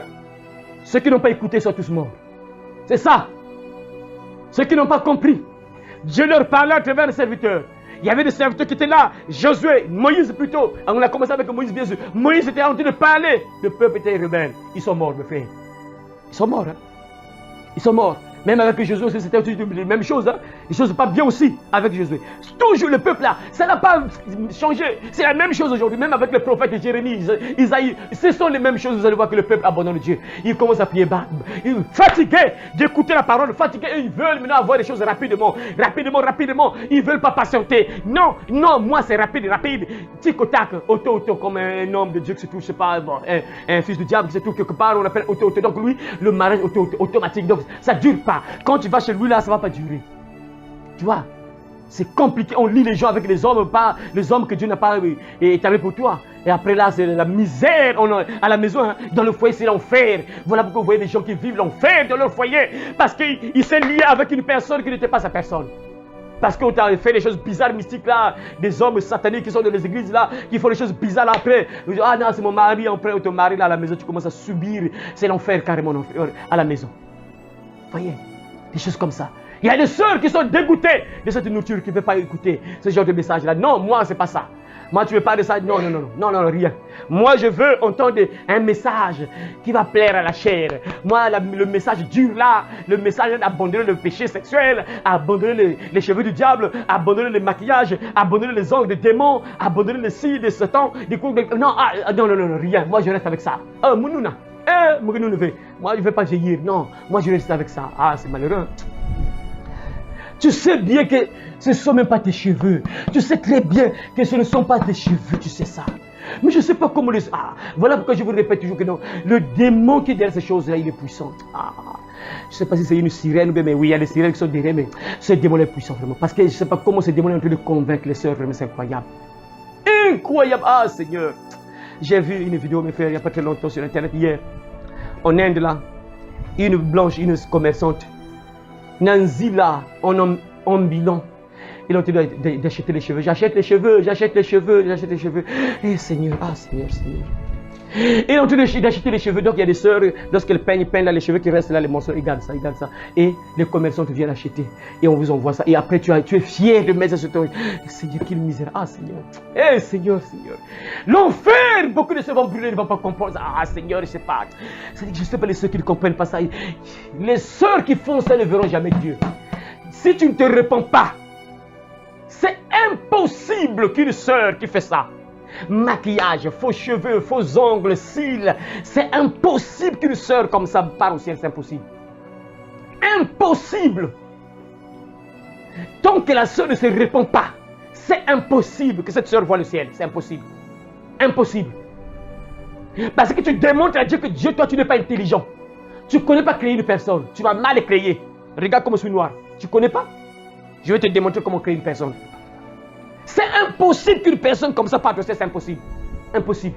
Ceux qui n'ont pas écouté sont tous morts. C'est ça. Ceux qui n'ont pas compris. Dieu leur parlait à travers les serviteurs. Il y avait des serviteurs qui étaient là, Josué, Moïse plutôt. On a commencé avec Moïse, bien sûr. Moïse était en train de parler. Le peuple était rebelle. Ils sont morts, mes frères. Ils sont morts. Ils sont morts. Même avec Josué, c'était la même chose. Les choses ne sont pas bien aussi avec Josué. Toujours le peuple là, ça n'a pas changé. C'est la même chose aujourd'hui, même avec le prophète Jérémie, Isaïe. Ce sont les mêmes choses. Vous allez voir que le peuple abandonne Dieu. Il commence à prier bas. Fatigué d'écouter la parole, fatigué. Ils veulent maintenant avoir des choses rapidement. Ils ne veulent pas patienter. Non, moi c'est rapide. Tic au tac, auto, comme un homme de Dieu qui se touche, pas un fils du diable qui se trouve quelque part, on appelle auto. Donc lui, le mariage automatique. Donc ça ne dure pas. Quand tu vas chez lui là, ça ne va pas durer. Tu vois, C'est compliqué. On lie les gens avec les hommes, pas les hommes que Dieu n'a pas établis pour toi. Et après là, c'est la misère à la maison. Hein. Dans le foyer, c'est l'enfer. Voilà pourquoi vous voyez des gens qui vivent l'enfer dans leur foyer. Parce qu'il s'est lié avec une personne qui n'était pas sa personne. Parce qu'on t'a fait des choses bizarres, mystiques là. Des hommes sataniques qui sont dans les églises là, qui font des choses bizarres là, après. Ah non, c'est mon mari, après ton mari là à la maison, tu commences à subir. C'est l'enfer carrément à la maison. Vous voyez, des choses comme ça. Il y a des sœurs qui sont dégoûtées de cette nourriture qui ne veut pas écouter ce genre de message là. Non, moi, c'est pas ça. Moi, tu veux pas de ça? Non, non, non, non, non, rien. Moi, je veux entendre un message qui va plaire à la chair. Moi, le message dur là, le message d'abandonner le péché sexuel, abandonner les cheveux du diable, abandonner le maquillage, abandonner les ongles de démons, abandonner les cils de Satan, des coups de... Non, non, non, non, rien. Moi, je reste avec ça. Mounouna. Moi, je ne veux pas vieillir. Non, moi, je reste avec ça. Ah, c'est malheureux. Tu sais bien que ce ne sont même pas tes cheveux. Tu sais très bien que ce ne sont pas tes cheveux, tu sais ça. Mais je ne sais pas comment les... voilà pourquoi je vous répète toujours que non. Le démon qui est derrière ces choses-là, il est puissant. Je ne sais pas si c'est une sirène ou bien, mais oui, il y a des sirènes qui sont derrière, mais ce démon est puissant vraiment. Parce que je ne sais pas comment ce démon est en train de convaincre les sœurs, vraiment, c'est incroyable. Incroyable. Ah, Seigneur. J'ai vu une vidéo, mes frères, il n'y a pas très longtemps sur Internet, hier. En Inde, là, une blanche, une commerçante. Nanzi là, en bilan, il a entendu d'acheter les cheveux. J'achète les cheveux, j'achète les cheveux, j'achète les cheveux. Et Seigneur, Seigneur, Seigneur. Et il a entendu d'acheter les cheveux. Donc il y a des sœurs, lorsqu'elles peignent là, les cheveux qui restent là, les morceaux, ils gardent ça, ils gardent ça. Et les commerçants viennent acheter. Et on vous envoie ça. Et après, tu es fier de mettre ça sur ton... Seigneur, quelle misère. Seigneur. Seigneur, Seigneur. L'enfer, beaucoup de sœurs vont brûler, ils ne vont pas comprendre. Seigneur, je ne sais pas. Je ne sais pas les sœurs qui ne comprennent pas ça. Les sœurs qui font ça ne verront jamais Dieu. Si tu ne te répands pas, c'est impossible qu'une sœur qui fait ça, maquillage, faux cheveux, faux ongles, cils, c'est impossible qu'une sœur comme ça part au ciel, c'est impossible. Impossible. Tant que la sœur ne se répand pas, c'est impossible que cette sœur voie le ciel, c'est impossible. Impossible. Parce que tu démontres à Dieu que Dieu, toi, tu n'es pas intelligent. Tu ne connais pas créer une personne, tu vas mal créer. Regarde comme je suis noir. Tu ne connais pas? Je vais te démontrer comment créer une personne. C'est impossible qu'une personne comme ça parte au ciel, c'est impossible. Impossible.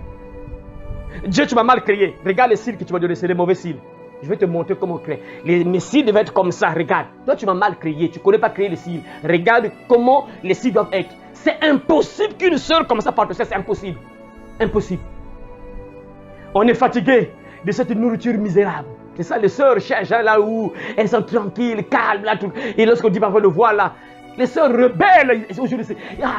Dieu, tu m'as mal créé. Regarde les cils que tu vas donner, c'est les mauvais cils. Je vais te montrer comment créer. Mes cils devaient être comme ça, regarde. Toi, tu m'as mal créé, tu ne connais pas créer les cils. Regarde comment les cils doivent être. C'est impossible qu'une sœur comme ça parte au ciel, c'est impossible. Impossible. On est fatigué de cette nourriture misérable. C'est ça, les sœurs cherchent là où elles sont tranquilles, calmes, là, tout. Et lorsqu'on dit parfois le voile là, les sœurs rebelles, aujourd'hui,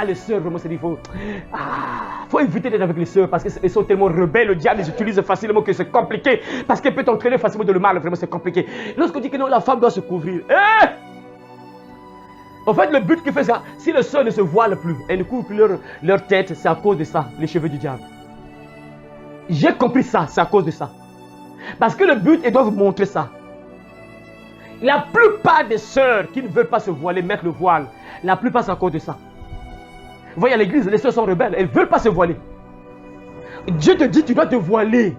les sœurs, vraiment, c'est dit, faut éviter d'être avec les sœurs parce qu'elles sont tellement rebelles, le diable les utilise facilement que c'est compliqué, parce qu'elle peut t'entraîner facilement dans le mal, vraiment, c'est compliqué. Lorsqu'on dit que non, la femme doit se couvrir, en fait, le but qui fait ça, si les sœurs ne se voilent plus, elles ne couvrent plus leur tête, c'est à cause de ça, les cheveux du diable. J'ai compris ça, c'est à cause de ça. Parce que le but, elles doivent montrer ça. La plupart des sœurs qui ne veulent pas se voiler, mettre le voile, la plupart c'est à cause de ça. Vous voyez à l'église, les sœurs sont rebelles, elles ne veulent pas se voiler. Dieu te dit, tu dois te voiler.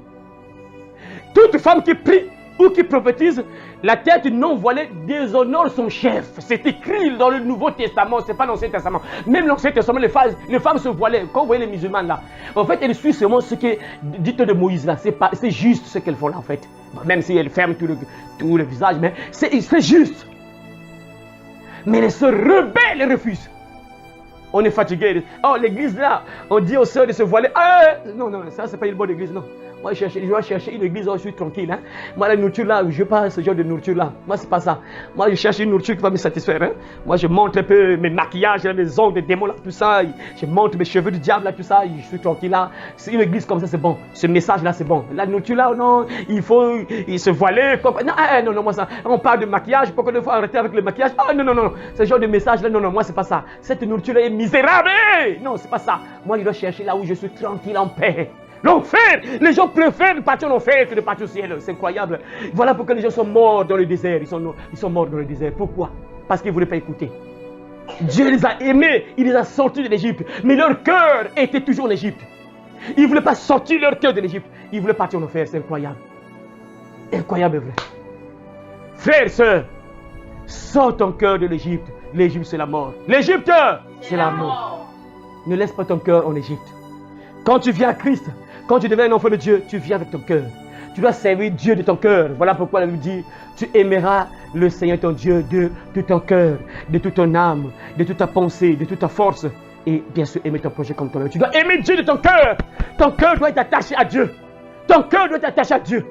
Toute femme qui prie ou qui prophétise, la tête non voilée déshonore son chef. C'est écrit dans le Nouveau Testament, ce n'est pas l'Ancien Testament. Même l'Ancien Testament, les femmes se voilaient. Quand vous voyez les musulmans là, en fait, elles suivent seulement ce qui est dit de Moïse là. C'est juste ce qu'elles font là en fait. Même si elles ferment tout le visage, mais c'est juste. Mais les sœurs rebelles refusent. On est fatigué. L'église là, on dit aux sœurs de se voiler. Non, ça c'est pas une bonne église, non. Moi, je vais chercher une église où je suis tranquille. Hein. Moi, la nourriture là, je veux pas ce genre de nourriture là. Moi, c'est pas ça. Moi, je cherche une nourriture qui va me satisfaire. Hein. Moi, je montre un peu mes maquillages, là, mes ongles, des démons là, tout ça. Je montre mes cheveux du diable là, tout ça. Je suis tranquille là. C'est une église comme ça, c'est bon. Ce message là, c'est bon. La nourriture là, non, il faut se voiler. Non, moi, ça. On parle de maquillage. Pourquoi il faut arrêter avec le maquillage? Non. Ce genre de message là, non, moi, c'est pas ça. Cette nourriture là est misérable. Non, c'est pas ça. Moi, je dois chercher là où je suis tranquille, en paix. L'enfer, les gens préfèrent partir en enfer que de partir au ciel, c'est incroyable. Voilà pourquoi les gens sont morts dans le désert, ils sont morts dans le désert. Pourquoi? Parce qu'ils ne voulaient pas écouter. Dieu les a aimés, il les a sortis de l'Égypte, mais leur cœur était toujours en Égypte. Ils ne voulaient pas sortir leur cœur de l'Égypte, ils voulaient partir en enfer, c'est incroyable. Incroyable, vrai. Frères, sœurs, sors ton cœur de l'Égypte, L'Égypte, c'est la mort. L'Égypte, c'est la mort. Ne laisse pas ton cœur en Égypte. Quand tu viens à Christ, quand tu deviens un enfant de Dieu, tu viens avec ton cœur. Tu dois servir Dieu de ton cœur. Voilà pourquoi elle me dit, tu aimeras le Seigneur ton Dieu de tout ton cœur, de toute ton âme, de toute ta pensée, de toute ta force. Et bien sûr, aimer ton projet comme toi-même. Tu dois aimer Dieu de ton cœur. Ton cœur doit être attaché à Dieu. Ton cœur doit être attaché à Dieu.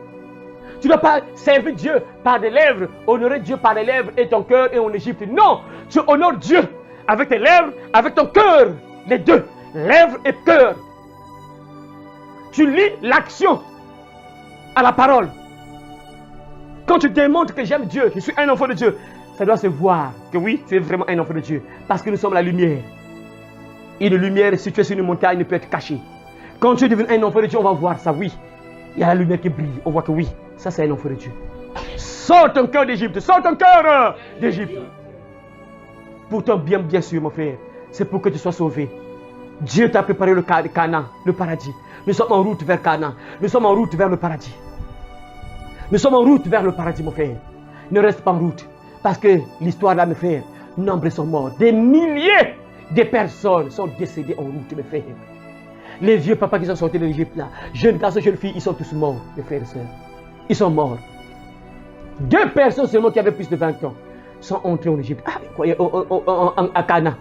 Tu ne dois pas servir Dieu par des lèvres, honorer Dieu par les lèvres et ton cœur est en Égypte. Non, tu honores Dieu avec tes lèvres, avec ton cœur. Les deux, lèvres et cœur. Tu lis l'action à la parole. Quand tu démontres que j'aime Dieu, que je suis un enfant de Dieu, ça doit se voir que oui, tu es vraiment un enfant de Dieu. Parce que nous sommes la lumière. Et la lumière située sur une montagne ne peut être cachée. Quand tu deviens un enfant de Dieu, on va voir ça, oui. Il y a la lumière qui brille. On voit que oui, ça c'est un enfant de Dieu. Sors ton cœur d'Égypte. Sors ton cœur d'Égypte. Pourtant, bien sûr, mon frère, c'est pour que tu sois sauvé. Dieu t'a préparé le Canaan, le paradis. Nous sommes en route vers Canaan. Nous sommes en route vers le paradis. Nous sommes en route vers le paradis, mon frère. Ne reste pas en route. Parce que l'histoire là, mes frères, nombreux sont morts. Des milliers de personnes sont décédées en route, mes frères. Les vieux papas qui sont sortis de l'Égypte là, jeunes garçons, jeunes filles, ils sont tous morts, mes frères et sœurs. Ils sont morts. 2 personnes seulement qui avaient plus de 20 ans sont entrées en Égypte. Ah, incroyable, à Canaan.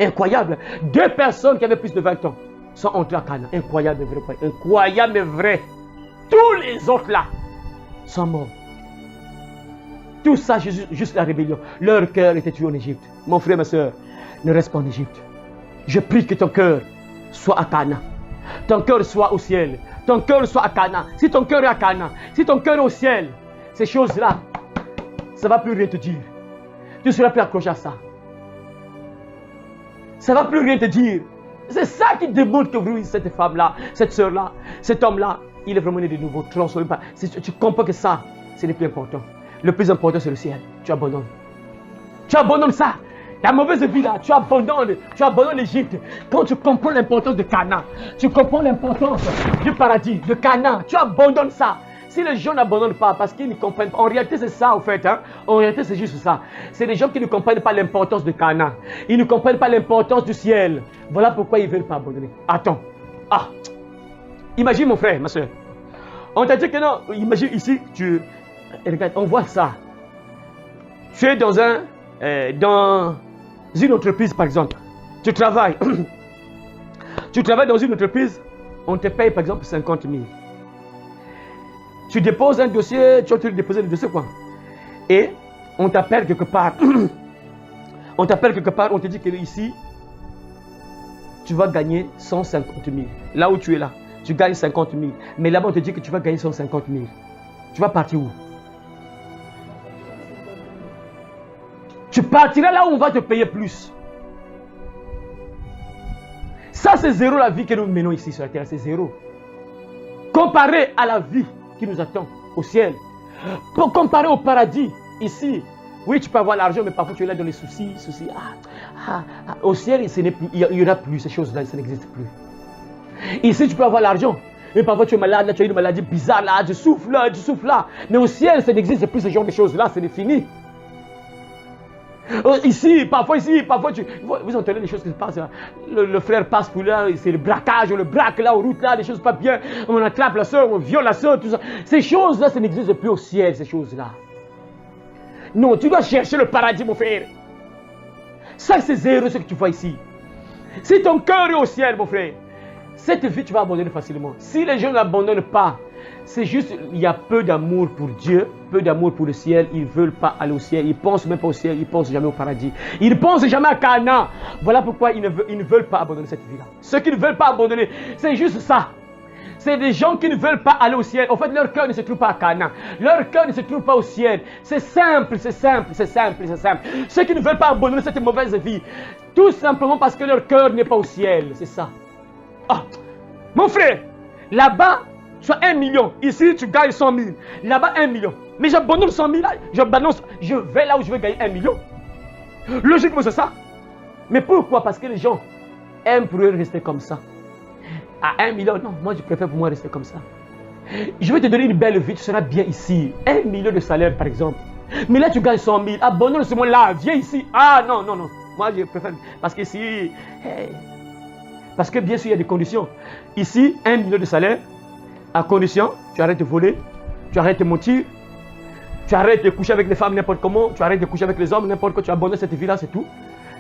Incroyable. 2 personnes qui avaient plus de 20 ans sont entrées à Canaan. Incroyable, mais vrai. Incroyable, mais vrai. Tous les autres là sont morts. Tout ça, juste la rébellion. Leur cœur était tué en Égypte. Mon frère, ma soeur, ne reste pas en Égypte. Je prie que ton cœur soit à Canaan. Ton cœur soit au ciel. Ton cœur soit à Canaan. Si ton cœur est à Canaan, si ton cœur est au ciel, ces choses-là, ça ne va plus rien te dire. Tu ne seras plus accroché à ça. Ça ne va plus rien te dire. C'est ça qui démontre que oui, cette femme-là, cette soeur-là, cet homme-là, il est vraiment né de nouveau, transformé par. Tu comprends que ça, c'est le plus important. Le plus important, c'est le ciel. Tu abandonnes. Tu abandonnes ça. La mauvaise vie là, tu abandonnes l'Égypte. Quand tu comprends l'importance de Canaan, tu comprends l'importance du paradis, de Canaan, tu abandonnes ça. Si les gens n'abandonnent pas parce qu'ils ne comprennent pas, en réalité c'est ça en fait, hein? En réalité c'est juste ça. C'est des gens qui ne comprennent pas l'importance de Canaan. Ils ne comprennent pas l'importance du ciel. Voilà pourquoi ils ne veulent pas abandonner. Attends. Ah. Imagine mon frère, ma soeur. On t'a dit que non, imagine ici, regarde, on voit ça. Tu es dans une entreprise par exemple. Tu travailles. Tu travailles dans une entreprise, on te paye par exemple 50 000. Tu déposes un dossier, tu as déposé le dossier quoi. Et on t'appelle quelque part. On t'appelle quelque part, on te dit que ici, tu vas gagner 150 000. Là où tu es là, tu gagnes 50 000. Mais là-bas, on te dit que tu vas gagner 150 000. Tu vas partir où? Tu partiras là où on va te payer plus. Ça, c'est zéro la vie que nous menons ici sur la terre. C'est zéro. Comparé à la vie qui nous attend au ciel. Pour comparer au paradis, ici, oui, tu peux avoir l'argent, mais parfois tu es là dans les soucis. Au ciel, il n'y aura plus ces choses-là, ça n'existe plus. Ici, tu peux avoir l'argent, mais parfois tu es malade, là, tu as une maladie bizarre, là, tu souffles là. Mais au ciel, ça n'existe plus ce genre de choses-là, c'est fini. Ici, parfois, vous entendez les choses qui se passent. Le frère passe pour là, c'est le braquage, on le braque là, en route là, les choses pas bien. On attrape la soeur, on viole la soeur, tout ça. Ces choses-là, ça n'existe plus au ciel, ces choses-là. Non, tu dois chercher le paradis, mon frère. Ça, c'est zéro ce que tu vois ici. Si ton cœur est au ciel, mon frère, cette vie, tu vas abandonner facilement. Si les gens n'abandonnent pas, c'est juste, il y a peu d'amour pour Dieu, peu d'amour pour le ciel. Ils ne veulent pas aller au ciel. Ils ne pensent même pas au ciel. Ils ne pensent jamais au paradis. Ils ne pensent jamais à Canaan. Voilà pourquoi ils ne veulent pas abandonner cette vie-là. Ceux qui ne veulent pas abandonner, c'est juste ça. C'est des gens qui ne veulent pas aller au ciel. En fait, leur cœur ne se trouve pas à Canaan. Leur cœur ne se trouve pas au ciel. C'est simple, c'est simple, c'est simple, c'est simple. Ceux qui ne veulent pas abandonner cette mauvaise vie, tout simplement parce que leur cœur n'est pas au ciel. C'est ça. Ah, mon frère, là-bas, tu as 1 million. Ici, tu gagnes 100 000. Là-bas, 1 million. Mais j'abandonne 100 000 là. Je vais là où je vais gagner 1 million. Logiquement, c'est ça. Mais pourquoi? Parce que les gens aiment pour eux rester comme ça. À 1 million, non, moi je préfère pour moi rester comme ça. Je vais te donner une belle vie, tu seras bien ici. 1 million de salaire par exemple. Mais là, tu gagnes 100 000. Abandonne ce monde-là. Viens ici. Ah non, non, non. Moi, je préfère. Parce qu'ici, hey, parce que bien sûr, il y a des conditions. Ici, 1 million de salaire, à condition, tu arrêtes de voler, tu arrêtes de mentir, tu arrêtes de coucher avec les femmes n'importe comment, tu arrêtes de coucher avec les hommes n'importe quoi, tu abandonnes cette vie-là, c'est tout.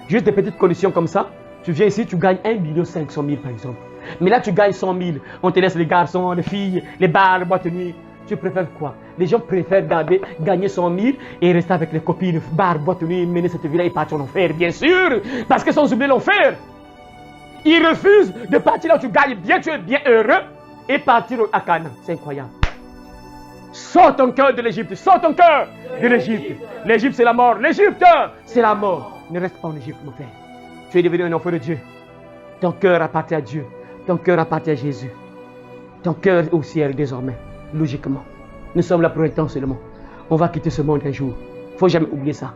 Juste des petites conditions comme ça. Tu viens ici, tu gagnes 1 500 000 par exemple. Mais là, tu gagnes 100 000. On te laisse les garçons, les filles, les bars, les boîtes de nuit. Tu préfères quoi? Les gens préfèrent gagner 100 000 et rester avec les copines, bars, boîtes de nuit, mener cette vie-là et partir en enfer, bien sûr. Parce qu'ils sont oubliés l'enfer. Ils refusent de partir là où tu gagnes bien, tu es bien heureux et partir à Canaan. C'est incroyable. Sors ton cœur de l'Égypte, sors ton cœur de l'Égypte. L'Égypte, c'est la mort. L'Égypte, c'est la mort. Ne reste pas en Égypte, mon frère. Tu es devenu un enfant de Dieu. Ton cœur appartient à Dieu. Ton cœur appartient à Jésus. Ton cœur est au ciel désormais, logiquement. Nous sommes là pour un temps seulement. On va quitter ce monde un jour. Il ne faut jamais oublier ça.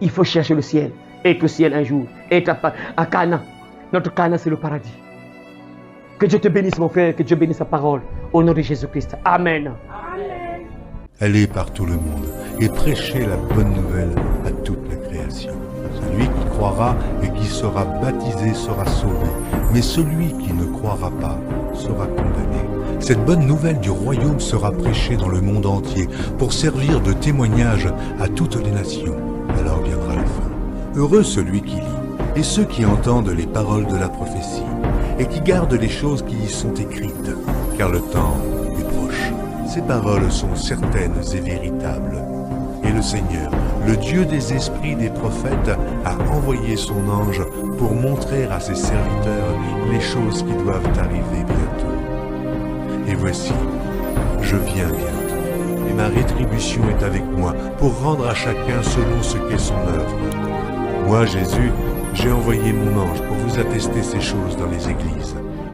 Il faut chercher le ciel. Et que le ciel un jour est à Canaan. Notre Canaan, c'est le paradis. Que Dieu te bénisse, mon frère. Que Dieu bénisse sa parole. Au nom de Jésus-Christ. Amen. Amen. Allez par tout le monde et prêchez la bonne nouvelle à toute la création. Celui qui croira et qui sera baptisé sera sauvé, mais celui qui ne croira pas sera condamné. Cette bonne nouvelle du royaume sera prêchée dans le monde entier pour servir de témoignage à toutes les nations. Alors viendra la fin. Heureux celui qui lit et ceux qui entendent les paroles de la prophétie et qui gardent les choses qui y sont écrites, car le temps est proche. Ces paroles sont certaines et véritables. Et le Seigneur, le Dieu des esprits des prophètes, a envoyé son ange pour montrer à ses serviteurs les choses qui doivent arriver bientôt. Et voici, je viens bientôt, et ma rétribution est avec moi pour rendre à chacun selon ce qu'est son œuvre. Moi, Jésus, j'ai envoyé mon ange pour vous attester ces choses dans les églises.